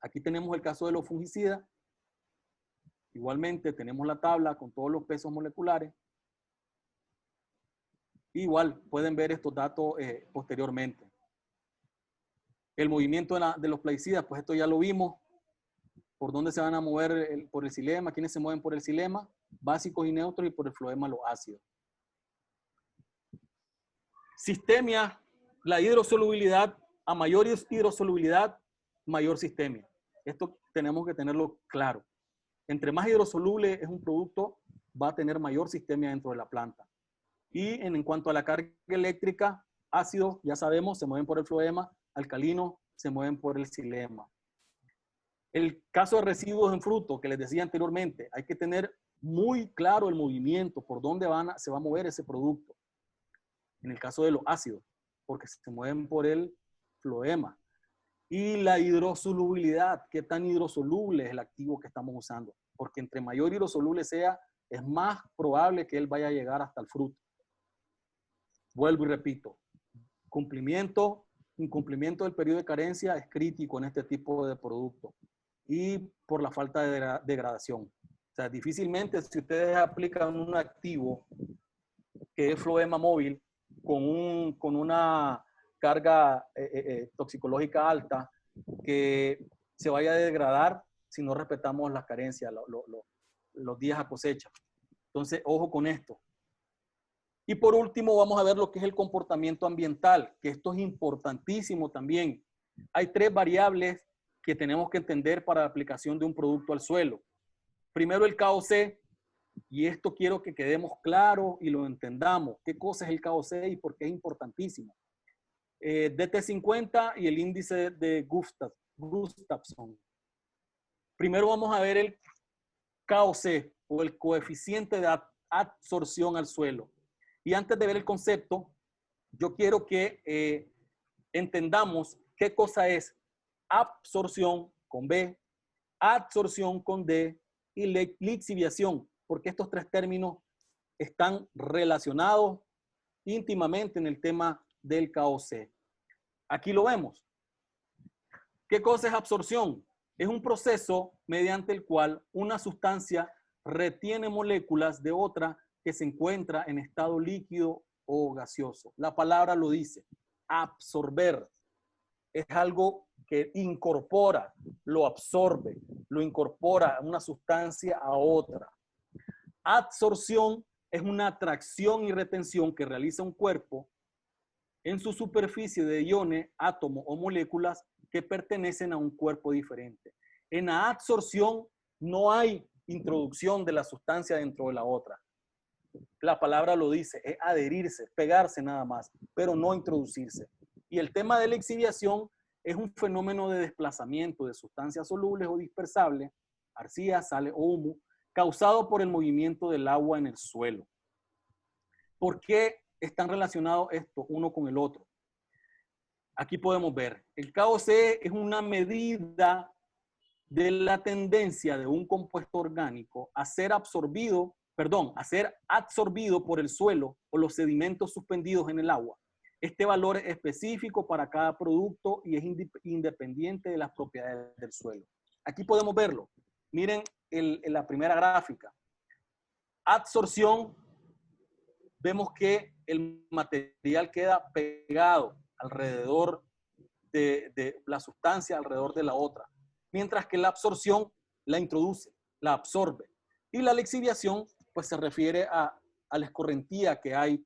Aquí tenemos el caso de los fungicidas. Igualmente tenemos la tabla con todos los pesos moleculares. Igual pueden ver estos datos posteriormente. El movimiento de los plaguicidas, pues esto ya lo vimos. Por dónde se van a mover por el xilema, quiénes se mueven por el xilema, básicos y neutros, y por el floema los ácidos. Sistemia, la hidrosolubilidad, a mayor hidrosolubilidad, mayor sistemia. Esto tenemos que tenerlo claro. Entre más hidrosoluble es un producto, va a tener mayor sistemia dentro de la planta. Y en cuanto a la carga eléctrica, ácidos, ya sabemos, se mueven por el floema, alcalinos, se mueven por el xilema. El caso de residuos en fruto, que les decía anteriormente, hay que tener muy claro el movimiento, por dónde se va a mover ese producto. En el caso de los ácidos, porque se mueven por el floema. Y la hidrosolubilidad, qué tan hidrosoluble es el activo que estamos usando. Porque entre mayor hidrosoluble sea, es más probable que él vaya a llegar hasta el fruto. Vuelvo y repito, incumplimiento del periodo de carencia es crítico en este tipo de producto. Y por la falta de degradación. O sea, difícilmente si ustedes aplican un activo que es floema móvil con una carga toxicológica alta, que se vaya a degradar si no respetamos las carencias, los días a cosecha. Entonces, ojo con esto. Y por último, vamos a ver lo que es el comportamiento ambiental, que esto es importantísimo también. Hay 3 variables que tenemos que entender para la aplicación de un producto al suelo. Primero, el KOC, y esto quiero que quedemos claros y lo entendamos. ¿Qué cosa es el KOC y por qué es importantísimo? DT50 y el índice de Gustafson. Primero vamos a ver el KOC o el coeficiente de absorción al suelo. Y antes de ver el concepto, yo quiero que entendamos qué cosa es absorción con B, adsorción con D y lixiviación, porque estos 3 términos están relacionados íntimamente en el tema del KOC. Aquí lo vemos. ¿Qué cosa es absorción? Es un proceso mediante el cual una sustancia retiene moléculas de otra que se encuentra en estado líquido o gaseoso. La palabra lo dice, absorber. Es algo que incorpora, lo absorbe, lo incorpora una sustancia a otra. Adsorción es una atracción y retención que realiza un cuerpo en su superficie de iones, átomos o moléculas que pertenecen a un cuerpo diferente. En la adsorción no hay introducción de la sustancia dentro de la otra. La palabra lo dice, es adherirse, pegarse nada más, pero no introducirse. Y el tema de la lixiviación es un fenómeno de desplazamiento de sustancias solubles o dispersables, arcilla, sales o humo, causado por el movimiento del agua en el suelo. ¿Por qué están relacionados esto uno con el otro. Aquí podemos ver, el KOC es una medida de la tendencia de un compuesto orgánico a ser absorbido por el suelo o los sedimentos suspendidos en el agua. Este valor es específico para cada producto y es independiente de las propiedades del suelo. Aquí podemos verlo. Miren en la primera gráfica. Absorción, vemos que el material queda pegado alrededor de la sustancia, alrededor de la otra. Mientras que la absorción la introduce, la absorbe. Y la lixiviación, pues se refiere a la escorrentía que hay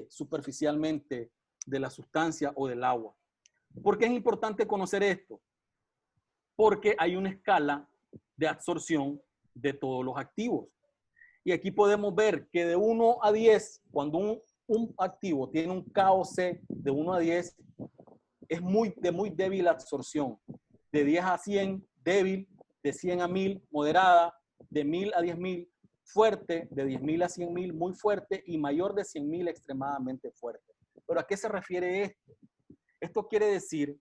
superficialmente de la sustancia o del agua. ¿Por qué es importante conocer esto? Porque hay una escala de absorción de todos los activos. Y aquí podemos ver que de 1 a 10, cuando un activo tiene un KOC de 1 a 10, es de muy débil absorción. De 10 a 100, débil. De 100 a 1000, moderada. De 1000 a 10000, fuerte. De 10000 a 100.000, muy fuerte. Y mayor de 100.000, extremadamente fuerte. ¿Pero a qué se refiere esto? Esto quiere decir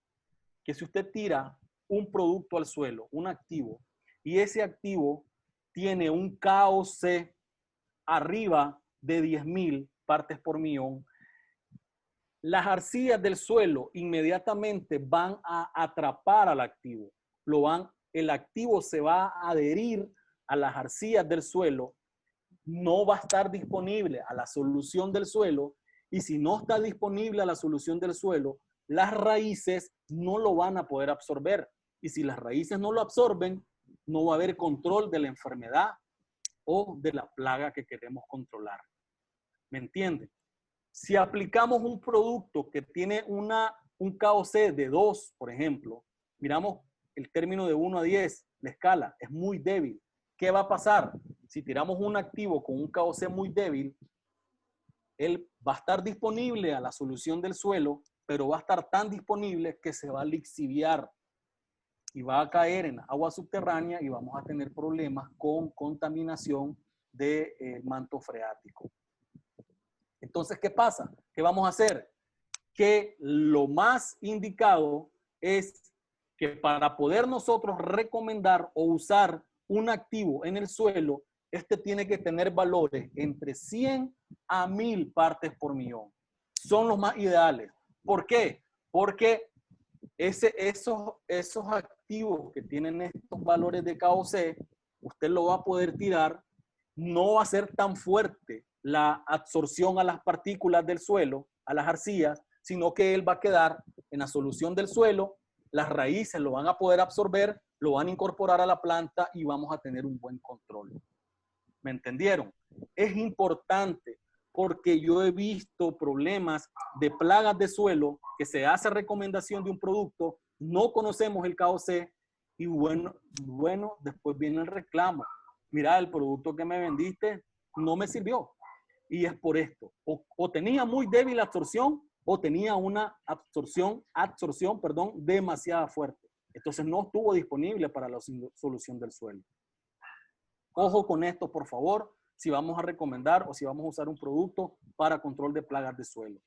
que si usted tira un producto al suelo, un activo, y ese activo tiene un KOC arriba de 10.000 partes por millón, las arcillas del suelo inmediatamente van a atrapar al activo. El activo se va a adherir a las arcillas del suelo, no va a estar disponible a la solución del suelo, y si no está disponible a la solución del suelo, las raíces no lo van a poder absorber. Y si las raíces no lo absorben, no va a haber control de la enfermedad o de la plaga que queremos controlar. ¿Me entienden? Si aplicamos un producto que tiene un KOC de 2, por ejemplo, miramos el término de 1 a 10, la escala es muy débil. ¿Qué va a pasar? Si tiramos un activo con un KOC muy débil, él va a estar disponible a la solución del suelo, pero va a estar tan disponible que se va a lixiviar y va a caer en agua subterránea y vamos a tener problemas con contaminación del manto freático. Entonces, ¿qué pasa? ¿Qué vamos a hacer? Que lo más indicado es que para poder nosotros recomendar o usar un activo en el suelo, este tiene que tener valores entre 100 a 1000 partes por millón. Son los más ideales. ¿Por qué? Porque esos activos que tienen estos valores de KOC, usted lo va a poder tirar, no va a ser tan fuerte la absorción a las partículas del suelo, a las arcillas, sino que él va a quedar en la solución del suelo, las raíces lo van a poder absorber, lo van a incorporar a la planta y vamos a tener un buen control. ¿Me entendieron? Es importante porque yo he visto problemas de plagas de suelo que se hace recomendación de un producto, no conocemos el KOC y bueno, después viene el reclamo. Mira, el producto que me vendiste no me sirvió. Y es por esto. O tenía muy débil absorción o tenía una absorción, demasiado fuerte. Entonces no estuvo disponible para la solución del suelo. Ojo con esto, por favor, si vamos a recomendar o si vamos a usar un producto para control de plagas de suelo.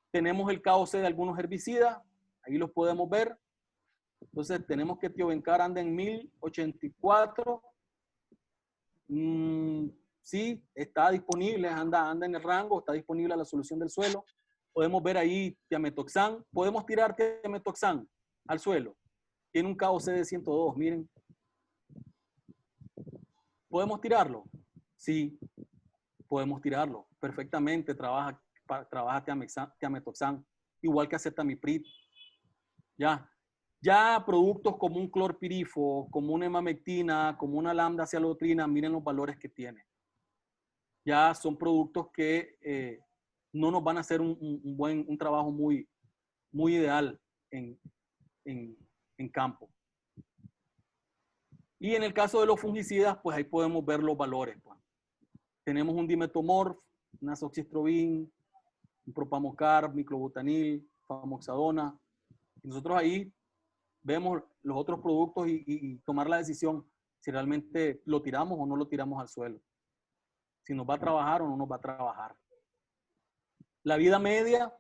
Tenemos el KOC de algunos herbicidas, ahí los podemos ver. Entonces tenemos que Tiobencar anda en 1084. Sí, está disponible, anda en el rango, está disponible a la solución del suelo. Podemos ver ahí Tiametoxan. Podemos tirar Tiametoxan al suelo. Tiene un KOC de 102, miren. ¿Podemos tirarlo? Sí, podemos tirarlo. Perfectamente trabaja Tiametoxan, igual que Acetamiprid. Ya productos como un clorpirifo, como una hemamectina, como una lambda-cialotrina, miren los valores que tiene. Ya son productos que no nos van a hacer un trabajo muy ideal en campo. Y en el caso de los fungicidas, pues ahí podemos ver los valores. Pues. Tenemos un dimetomorf, una azoxystrobin, un propamocar, miclobutanil, famoxadona. Y nosotros ahí vemos los otros productos y tomar la decisión si realmente lo tiramos o no lo tiramos al suelo. Si nos va a trabajar o no nos va a trabajar. La vida media,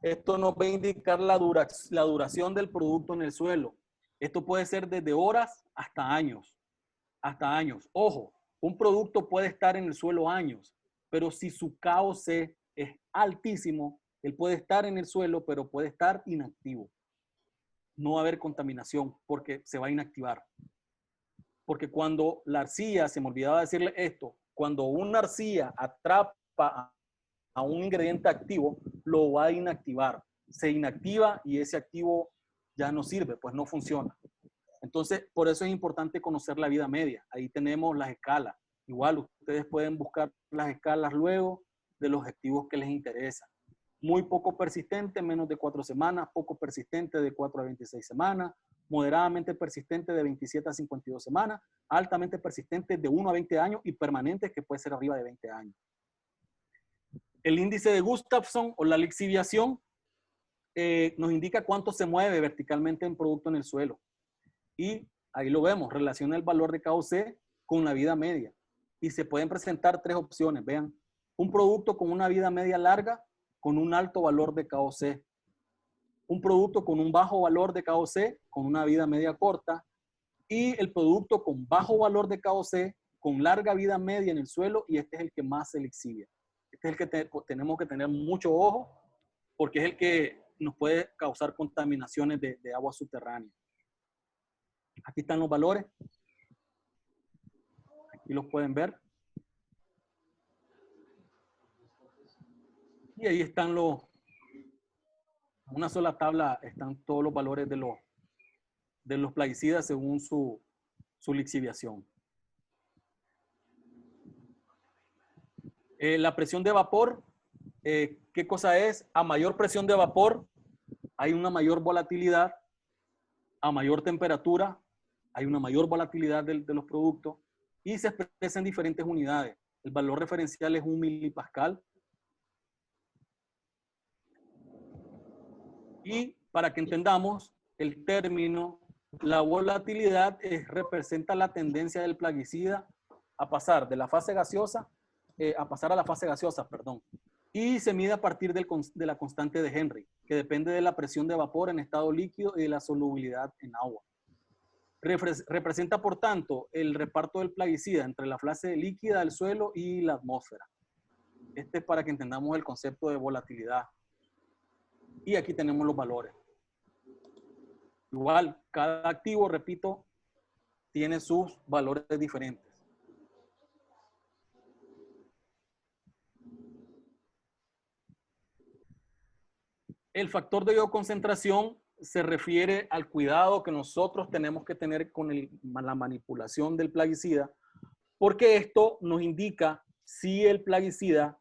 esto nos va a indicar la duración del producto en el suelo. Esto puede ser desde horas hasta años. Hasta años. Ojo, un producto puede estar en el suelo años, pero si su KOC es altísimo, él puede estar en el suelo, pero puede estar inactivo. No va a haber contaminación porque se va a inactivar. Porque cuando la arcilla, se me olvidaba decirle esto, cuando una arcilla atrapa a un ingrediente activo, lo va a inactivar. Se inactiva y ese activo ya no sirve, pues no funciona. Entonces, por eso es importante conocer la vida media. Ahí tenemos las escalas. Igual, ustedes pueden buscar las escalas luego de los activos que les interesan. Muy poco persistente, menos de 4 semanas. Poco persistente, de 4 a 26 semanas. Moderadamente persistente, de 27 a 52 semanas. Altamente persistente, de 1 a 20 años. Y permanente, que puede ser arriba de 20 años. El índice de Gustafson o la lixiviación nos indica cuánto se mueve verticalmente un producto en el suelo. Y ahí lo vemos, relaciona el valor de KOC con la vida media. Y se pueden presentar 3 opciones, vean. Un producto con una vida media larga con un alto valor de KOC. Un producto con un bajo valor de KOC con una vida media corta. Y el producto con bajo valor de KOC con larga vida media en el suelo, y este es el que más se lixivia. Este es el que tenemos que tener mucho ojo porque es el que nos puede causar contaminaciones de agua subterránea. Aquí están los valores. Aquí los pueden ver. Y ahí están en una sola tabla están todos los valores de los plaguicidas según su lixiviación. La presión de vapor, ¿qué cosa es? A mayor presión de vapor hay una mayor volatilidad. A mayor temperatura hay una mayor volatilidad de los productos y se expresa en diferentes unidades. El valor referencial es 1 milipascal. Y para que entendamos el término, la volatilidad representa la tendencia del plaguicida a pasar de la fase gaseosa, a la fase gaseosa, perdón. Y se mide a partir de la constante de Henry, que depende de la presión de vapor en estado líquido y de la solubilidad en agua. Representa, por tanto, el reparto del plaguicida entre la fase líquida del suelo y la atmósfera. Este es para que entendamos el concepto de volatilidad. Y aquí tenemos los valores. Igual, cada activo, repito, tiene sus valores diferentes. El factor de bioconcentración se refiere al cuidado que nosotros tenemos que tener con la manipulación del plaguicida, porque esto nos indica si el plaguicida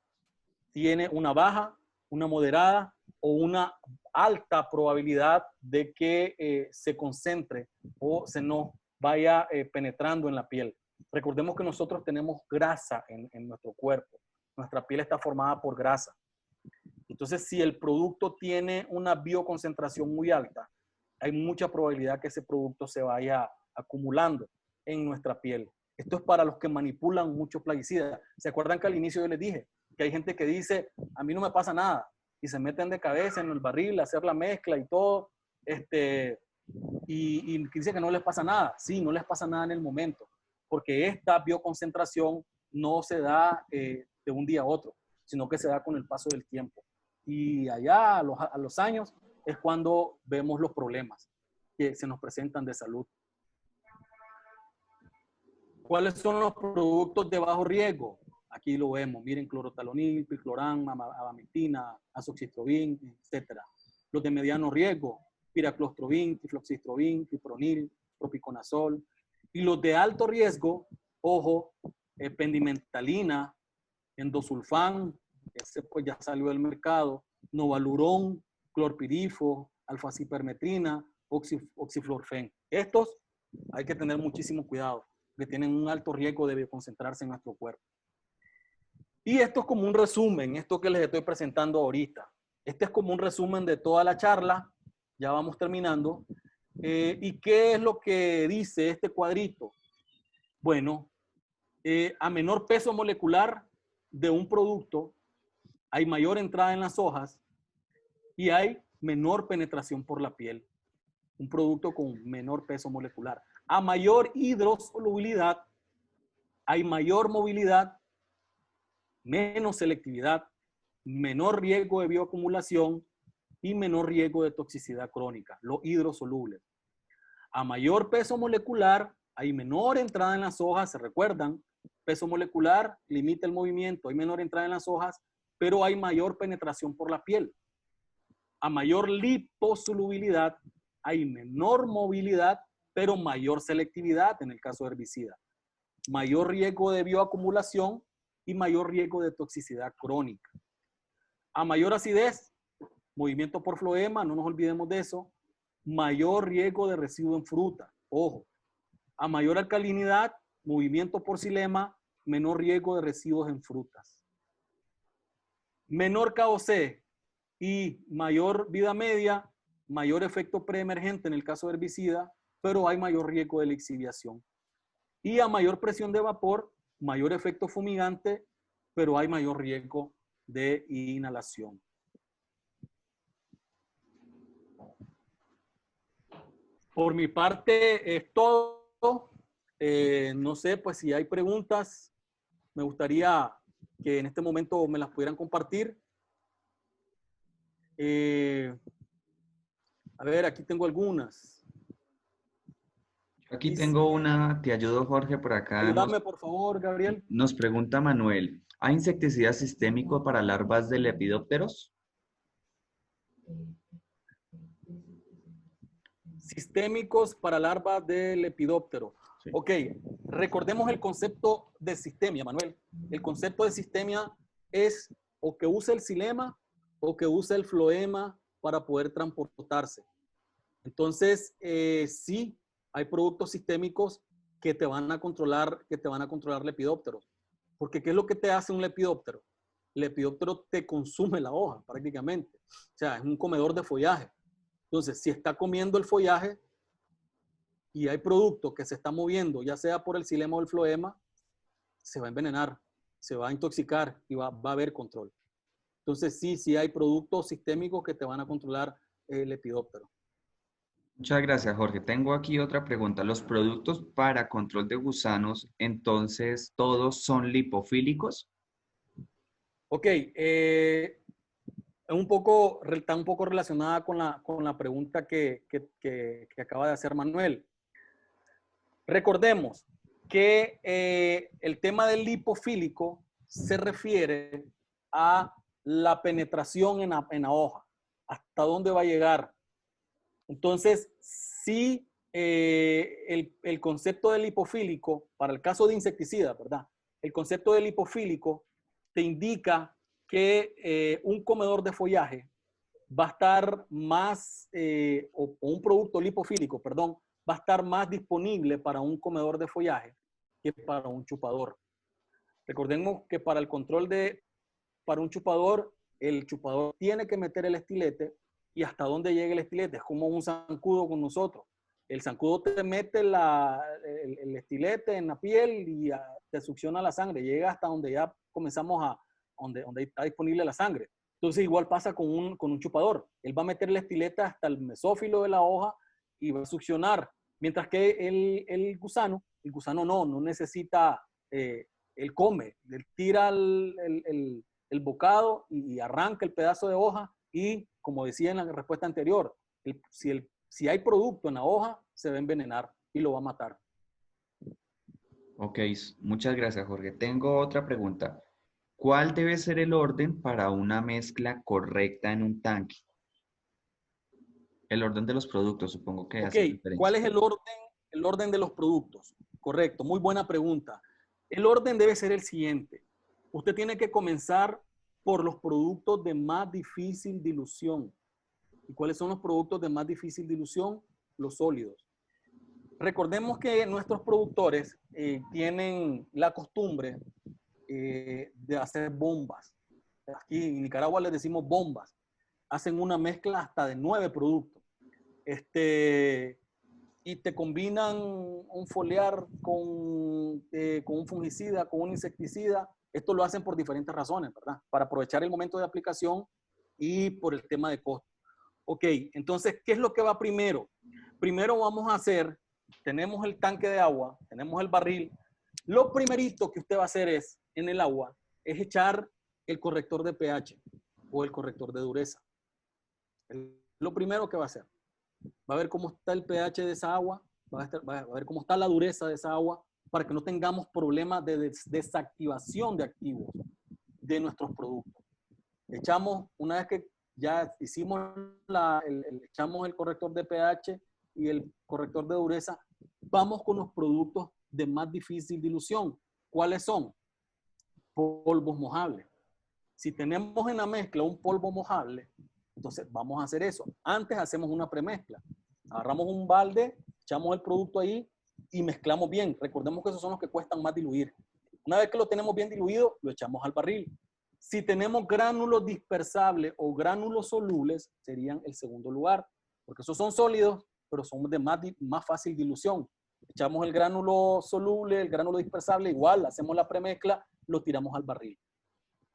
tiene una baja, una moderada o una alta probabilidad de que se concentre o se nos vaya penetrando en la piel. Recordemos que nosotros tenemos grasa en nuestro cuerpo. Nuestra piel está formada por grasa. Entonces, si el producto tiene una bioconcentración muy alta, hay mucha probabilidad que ese producto se vaya acumulando en nuestra piel. Esto es para los que manipulan muchos plaguicidas. ¿Se acuerdan que al inicio yo les dije que hay gente que dice, a mí no me pasa nada, y se meten de cabeza en el barril a hacer la mezcla y todo, y dice que no les pasa nada? Sí, no les pasa nada en el momento, porque esta bioconcentración no se da de un día a otro, sino que se da con el paso del tiempo. Y allá a los años es cuando vemos los problemas que se nos presentan de salud. ¿Cuáles son los productos de bajo riesgo? Aquí lo vemos, miren, clorotalonil, picloram, abamectina, azoxystrobin, etc. Los de mediano riesgo, piraclostrobin, tifloxystrobin, fipronil, propiconazol. Y los de alto riesgo, ojo, pendimentalina, endosulfán, ese pues ya salió del mercado, novalurón, clorpirifos, alfacipermetrina, oxiflorfen. Estos hay que tener muchísimo cuidado, que tienen un alto riesgo de concentrarse en nuestro cuerpo. Y esto es como un resumen, esto que les estoy presentando ahorita. Este es como un resumen de toda la charla, ya vamos terminando. ¿Y qué es lo que dice este cuadrito? Bueno, a menor peso molecular de un producto, hay mayor entrada en las hojas y hay menor penetración por la piel. Un producto con menor peso molecular. A mayor hidrosolubilidad, hay mayor movilidad, menos selectividad, menor riesgo de bioacumulación y menor riesgo de toxicidad crónica, los hidrosolubles. A mayor peso molecular, hay menor entrada en las hojas, ¿se recuerdan? Peso molecular limita el movimiento, hay menor entrada en las hojas, pero hay mayor penetración por la piel. A mayor liposolubilidad, hay menor movilidad, pero mayor selectividad en el caso de herbicida. Mayor riesgo de bioacumulación y mayor riesgo de toxicidad crónica. A mayor acidez, movimiento por floema, no nos olvidemos de eso, mayor riesgo de residuo en fruta, ojo. A mayor alcalinidad, movimiento por xilema, menor riesgo de residuos en frutas. Menor KOC y mayor vida media, mayor efecto preemergente en el caso de herbicida, pero hay mayor riesgo de lixiviación. Y a mayor presión de vapor, mayor efecto fumigante, pero hay mayor riesgo de inhalación. Por mi parte es todo. No sé, pues si hay preguntas, me gustaría que en este momento me las pudieran compartir. A ver, aquí tengo algunas. Aquí tengo una, te ayudo Jorge, por acá Ayúdame, por favor, Gabriel. nos pregunta Manuel, ¿hay insecticida sistémico para larvas de lepidópteros? Sistémicos para larvas de lepidóptero. Sí. Ok, recordemos el concepto de sistemia, Manuel. El concepto de sistemia es o que use el xilema o que use el floema para poder transportarse. Entonces, sí, hay productos sistémicos que te van a controlar lepidópteros. Porque ¿qué es lo que te hace un lepidóptero? El lepidóptero te consume la hoja prácticamente. O sea, es un comedor de follaje. Entonces, si está comiendo el follaje y hay producto que se está moviendo, ya sea por el xilema o el floema, se va a envenenar, se va a intoxicar y va a haber control. Entonces, sí hay productos sistémicos que te van a controlar el lepidóptero. Muchas gracias, Jorge. Tengo aquí otra pregunta. ¿Los productos para control de gusanos, entonces, todos son lipofílicos? Ok, está un poco relacionada con la pregunta que acaba de hacer Manuel. Recordemos que el tema del lipofílico se refiere a la penetración en la hoja, hasta dónde va a llegar. Entonces, sí, el concepto del lipofílico, para el caso de insecticida, ¿verdad? El concepto del lipofílico te indica que un comedor de follaje va a estar más, o un producto lipofílico, perdón, va a estar más disponible para un comedor de follaje que para un chupador. Recordemos que para el control para un chupador, el chupador tiene que meter el estilete y hasta dónde llega el estilete. Es como un zancudo con nosotros. El zancudo te mete el estilete en la piel y te succiona la sangre. Llega hasta donde ya comenzamos donde está disponible la sangre. Entonces igual pasa con un chupador. Él va a meter el estilete hasta el mesófilo de la hoja y va a succionar. Mientras que el gusano no necesita, él come, él tira el bocado y arranca el pedazo de hoja y, como decía en la respuesta anterior, si hay producto en la hoja, se va a envenenar y lo va a matar. Ok, muchas gracias, Jorge. Tengo otra pregunta. ¿Cuál debe ser el orden para una mezcla correcta en un tanque? El orden de los productos, supongo que hace referencia. ¿Cuál es el orden de los productos? Correcto, muy buena pregunta. El orden debe ser el siguiente. Usted tiene que comenzar por los productos de más difícil dilución. ¿Y cuáles son los productos de más difícil dilución? Los sólidos. Recordemos que nuestros productores tienen la costumbre de hacer bombas. Aquí en Nicaragua les decimos bombas. Hacen una mezcla hasta de 9 productos. Y te combinan un foliar con un fungicida, con un insecticida. Esto lo hacen por diferentes razones, ¿verdad? Para aprovechar el momento de aplicación y por el tema de costo. Ok, entonces, ¿qué es lo que va primero? Primero vamos a hacer, tenemos el tanque de agua, tenemos el barril. Lo primerito que usted va a hacer es, en el agua, es echar el corrector de pH o el corrector de dureza. Lo primero que va a hacer. Va a ver cómo está el pH de esa agua, va a ver cómo está la dureza de esa agua, para que no tengamos problemas de desactivación de activos de nuestros productos. Echamos, una vez que ya hicimos echamos el corrector de pH y el corrector de dureza, vamos con los productos de más difícil dilución. ¿Cuáles son? Polvos mojables. Si tenemos en la mezcla un polvo mojable, entonces vamos a hacer eso. Antes hacemos una premezcla. Agarramos un balde, echamos el producto ahí y mezclamos bien. Recordemos que esos son los que cuestan más diluir. Una vez que lo tenemos bien diluido, lo echamos al barril. Si tenemos gránulos dispersables o gránulos solubles, serían el segundo lugar, porque esos son sólidos, pero son de más fácil dilución. Echamos el gránulo soluble, el gránulo dispersable, igual, hacemos la premezcla, lo tiramos al barril.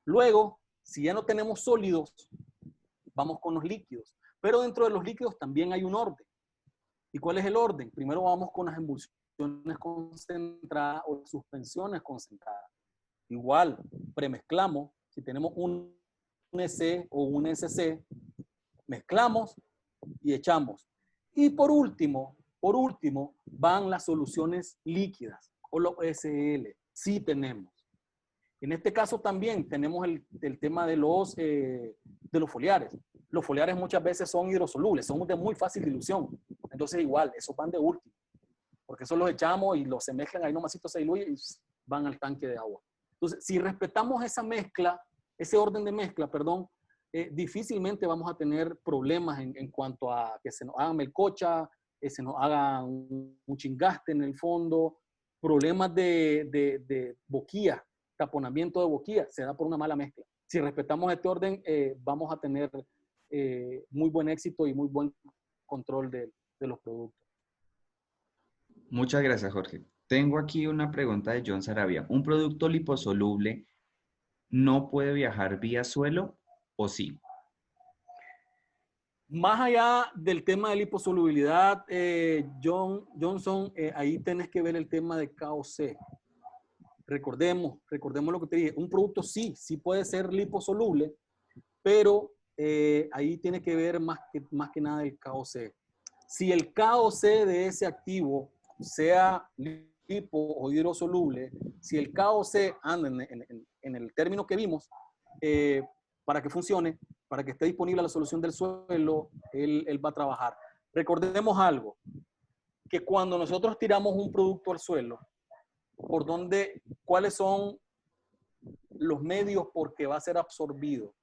Luego, si ya no tenemos sólidos, vamos con los líquidos. Pero dentro de los líquidos también hay un orden. ¿Y cuál es el orden? Primero vamos con las emulsiones concentradas o suspensiones concentradas. Igual, premezclamos. Si tenemos un EC o un SC, mezclamos y echamos. Y por último, van las soluciones líquidas o los SL. Sí tenemos. En este caso también tenemos el tema de los foliares. Los foliares muchas veces son hidrosolubles, son de muy fácil dilución. Entonces igual, esos van de último. Porque eso los echamos y los se mezclan ahí nomasito se diluye y van al tanque de agua. Entonces, si respetamos esa mezcla, ese orden de mezcla, perdón, difícilmente vamos a tener problemas en cuanto a que se nos haga melcocha, se nos haga un chingaste en el fondo, problemas de boquilla, taponamiento de boquilla, se da por una mala mezcla. Si respetamos este orden, vamos a tener muy buen éxito y muy buen control de los productos. Muchas gracias, Jorge. Tengo aquí una pregunta de John Sarabia. ¿Un producto liposoluble no puede viajar vía suelo o sí? Más allá del tema de liposolubilidad, Johnson, ahí tenés que ver el tema de KOC. Recordemos lo que te dije. Un producto sí puede ser liposoluble, pero ahí tiene que ver más que nada el KOC. Si el KOC de ese activo sea lipo o hidrosoluble, si el KOC anda en el término que vimos, para que funcione, para que esté disponible la solución del suelo, él va a trabajar. Recordemos algo, que cuando nosotros tiramos un producto al suelo, ¿cuáles son los medios por que va a ser absorbido?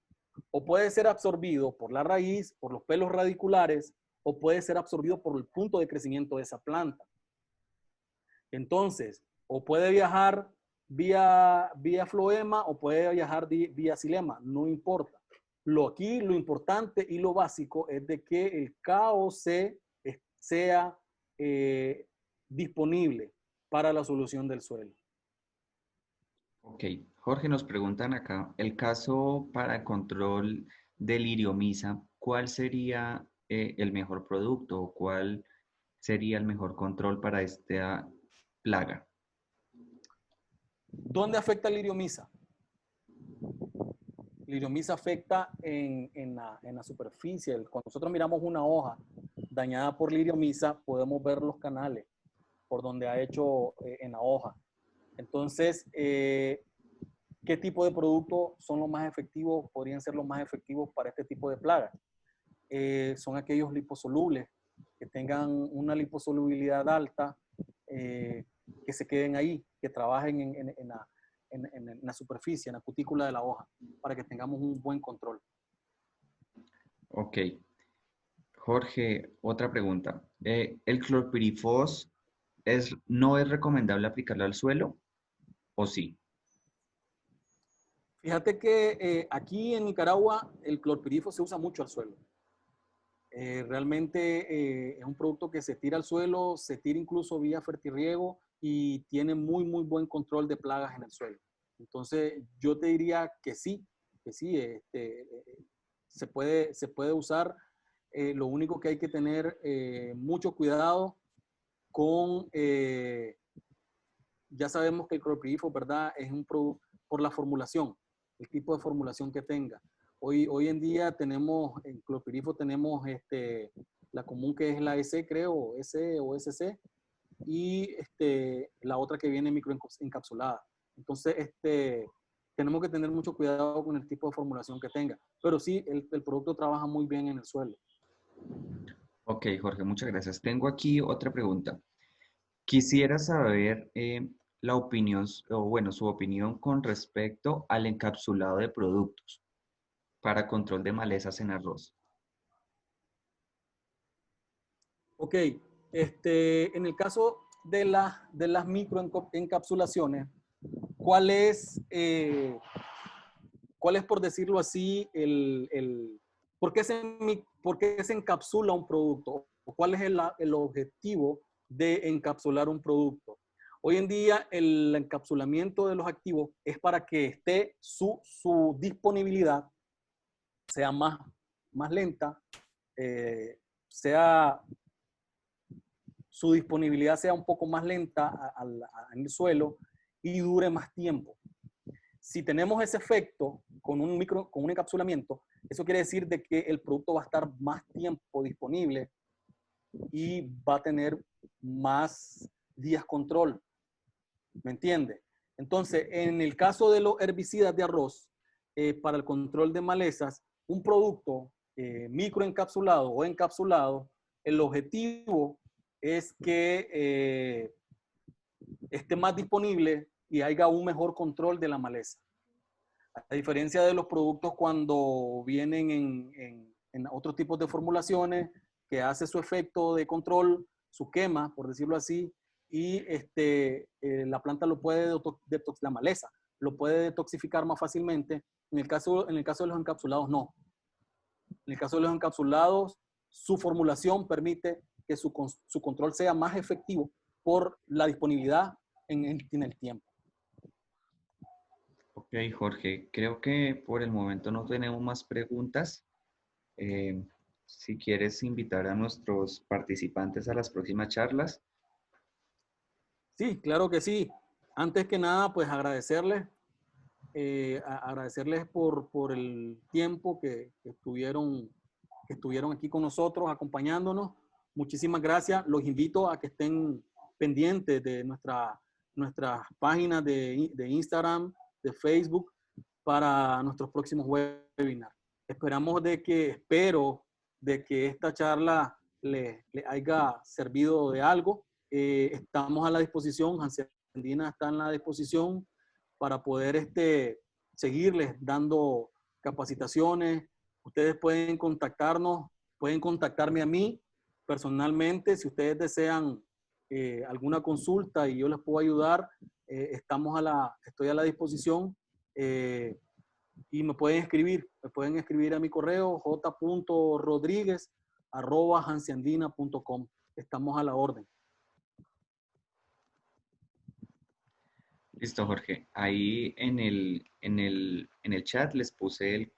O puede ser absorbido por la raíz, por los pelos radiculares, o puede ser absorbido por el punto de crecimiento de esa planta. Entonces, o puede viajar vía floema o puede viajar vía xilema, no importa. Aquí lo importante y lo básico es de que el KOC sea disponible para la solución del suelo. Ok, Jorge, nos preguntan acá, el caso para el control de liriomisa, ¿cuál sería el mejor producto o cuál sería el mejor control para esta plaga? ¿Dónde afecta el liriomisa? Liriomisa afecta en la superficie. Cuando nosotros miramos una hoja dañada por liriomisa, podemos ver los canales por donde ha hecho en la hoja. Entonces, ¿qué tipo de productos son los más efectivos? Podrían ser los más efectivos para este tipo de plagas. Son aquellos liposolubles que tengan una liposolubilidad alta, que se queden ahí, que trabajen en la superficie, en la cutícula de la hoja, para que tengamos un buen control. Ok. Jorge, otra pregunta. ¿El clorpirifos no es recomendable aplicarlo al suelo o sí? Fíjate que aquí en Nicaragua el clorpirifos se usa mucho al suelo. Realmente es un producto que se tira al suelo, se tira incluso vía fertirriego y tiene muy, muy buen control de plagas en el suelo. Entonces, yo te diría que sí, se puede usar. Lo único que hay que tener mucho cuidado con, ya sabemos que el clorpirifos, ¿verdad? Es un producto por la formulación, el tipo de formulación que tenga. Hoy en día tenemos, en clorpirifos tenemos la común que es la S, creo, S o SC, y la otra que viene microencapsulada. Entonces, tenemos que tener mucho cuidado con el tipo de formulación que tenga. Pero sí, el producto trabaja muy bien en el suelo. Ok, Jorge, muchas gracias. Tengo aquí otra pregunta. Quisiera saber la opinión, o bueno, su opinión con respecto al encapsulado de productos para control de malezas en arroz. Ok, en el caso de las microencapsulaciones, ¿cuál es, por decirlo así, por qué se encapsula un producto? ¿Cuál es el objetivo de encapsular un producto? Hoy en día el encapsulamiento de los activos es para que esté su disponibilidad sea más lenta, sea su disponibilidad sea un poco más lenta en el suelo y dure más tiempo. Si tenemos ese efecto con un encapsulamiento, eso quiere decir de que el producto va a estar más tiempo disponible y va a tener más días control. ¿Me entiende? Entonces, en el caso de los herbicidas de arroz, para el control de malezas, un producto microencapsulado o encapsulado, el objetivo es que esté más disponible y haya un mejor control de la maleza. A diferencia de los productos cuando vienen en otros tipos de formulaciones, que hace su efecto de control, su quema, por decirlo así, y la planta lo puede la maleza lo puede detoxificar más fácilmente. En el caso de los encapsulados, no. En el caso de los encapsulados, su formulación permite que su control sea más efectivo por la disponibilidad en el tiempo. Ok, Jorge, creo que por el momento no tenemos más preguntas. Eh, si quieres invitar a nuestros participantes a las próximas charlas. Sí, claro que sí. Antes que nada, pues agradecerles por el tiempo que estuvieron aquí con nosotros, acompañándonos. Muchísimas gracias. Los invito a que estén pendientes de nuestras páginas de Instagram, de Facebook, para nuestros próximos webinars. Espero de que esta charla le haya servido de algo. Estamos a la disposición, Hansen Andina está en la disposición para poder seguirles dando capacitaciones. Ustedes pueden contactarnos, pueden contactarme a mí personalmente si ustedes desean alguna consulta y yo les puedo ayudar. Estoy a la disposición eh, y me pueden escribir a mi correo j.rodriguez@hanseandina.com. Estamos a la orden. Listo, Jorge. Ahí en el chat les puse el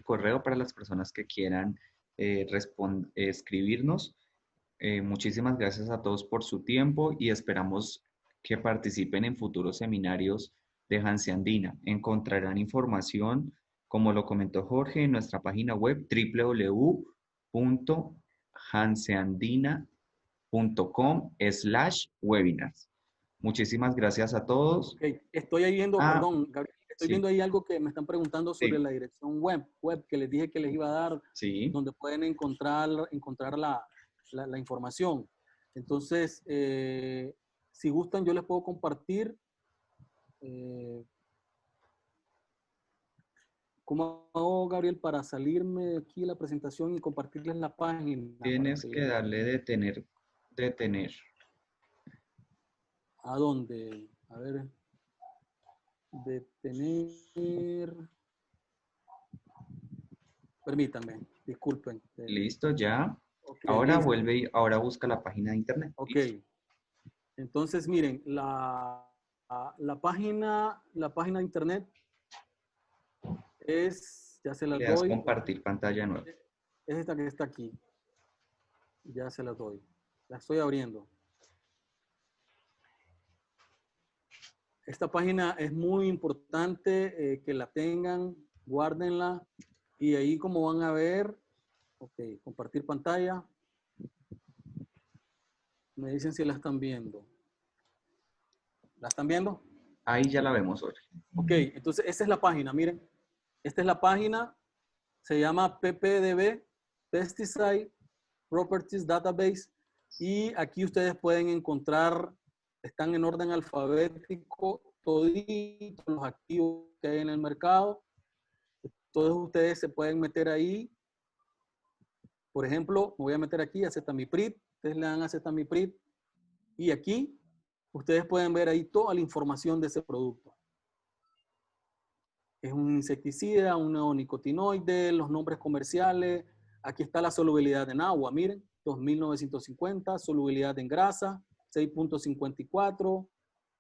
correo para las personas que quieran escribirnos. Muchísimas gracias a todos por su tiempo y esperamos que participen en futuros seminarios de Hanse Andina. Encontrarán información, como lo comentó Jorge, en nuestra página web www.hanseandina.com/webinars. Muchísimas gracias a todos. Okay. Estoy ahí viendo, Ah, perdón, Gabriel, estoy sí, viendo ahí algo que me están preguntando sobre sí, la dirección web que les dije que les iba a dar, sí. donde pueden encontrar la información. Entonces, si gustan, yo les puedo compartir eh, cómo hago, Gabriel, para salirme de aquí de la presentación y compartirles la página para Tienes que que darle detener. ¿a dónde? A ver, detener. Permítanme, disculpen. Listo, ya. Ok, Ahora listo. vuelve y ahora busca la página de internet. Ok, Listo. Entonces, miren, la página de internet es, ya se las Le das doy, compartir pantalla nueva. es esta que está aquí. Ya se las doy. La estoy abriendo. Esta página es muy importante que la tengan, guárdenla. Y ahí como van a ver, ok, compartir pantalla. Me dicen si la están viendo. ¿La están viendo? Ahí ya la vemos hoy. Ok, entonces esa es la página, miren. Esta es la página, se llama PPDB, Pesticide Properties Database. Y aquí ustedes pueden encontrar, están en orden alfabético, todos los activos que hay en el mercado. Todos ustedes se pueden meter ahí. Por ejemplo, me voy a meter aquí, acetamiprid. Ustedes le dan acetamiprid. Y aquí, ustedes pueden ver ahí toda la información de ese producto. Es un insecticida, un neonicotinoide, los nombres comerciales. Aquí está la solubilidad en agua, miren, 2950, solubilidad en grasa, 6.54.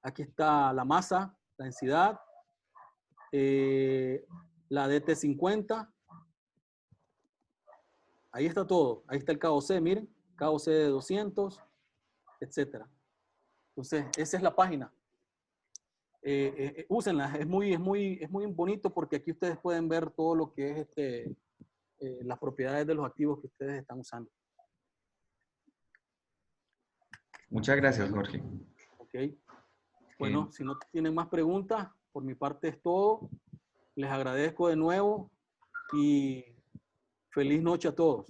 Aquí está la masa, la densidad, la DT50. Ahí está todo. Ahí está el KOC, miren, KOC de 200, etcétera. Entonces, esa es la página. Úsenla, es muy bonito porque aquí ustedes pueden ver todo lo que es las propiedades de los activos que ustedes están usando. Muchas gracias, Jorge. Ok. Bueno, si no tienen más preguntas, por mi parte es todo. Les agradezco de nuevo y feliz noche a todos.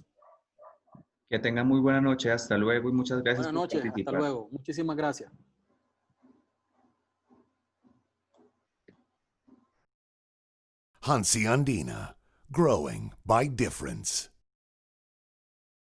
Que tengan muy buena noche. Hasta luego y muchas gracias Buenas por noches, hasta participar. luego. Muchísimas gracias. Hansi Andina, growing by difference.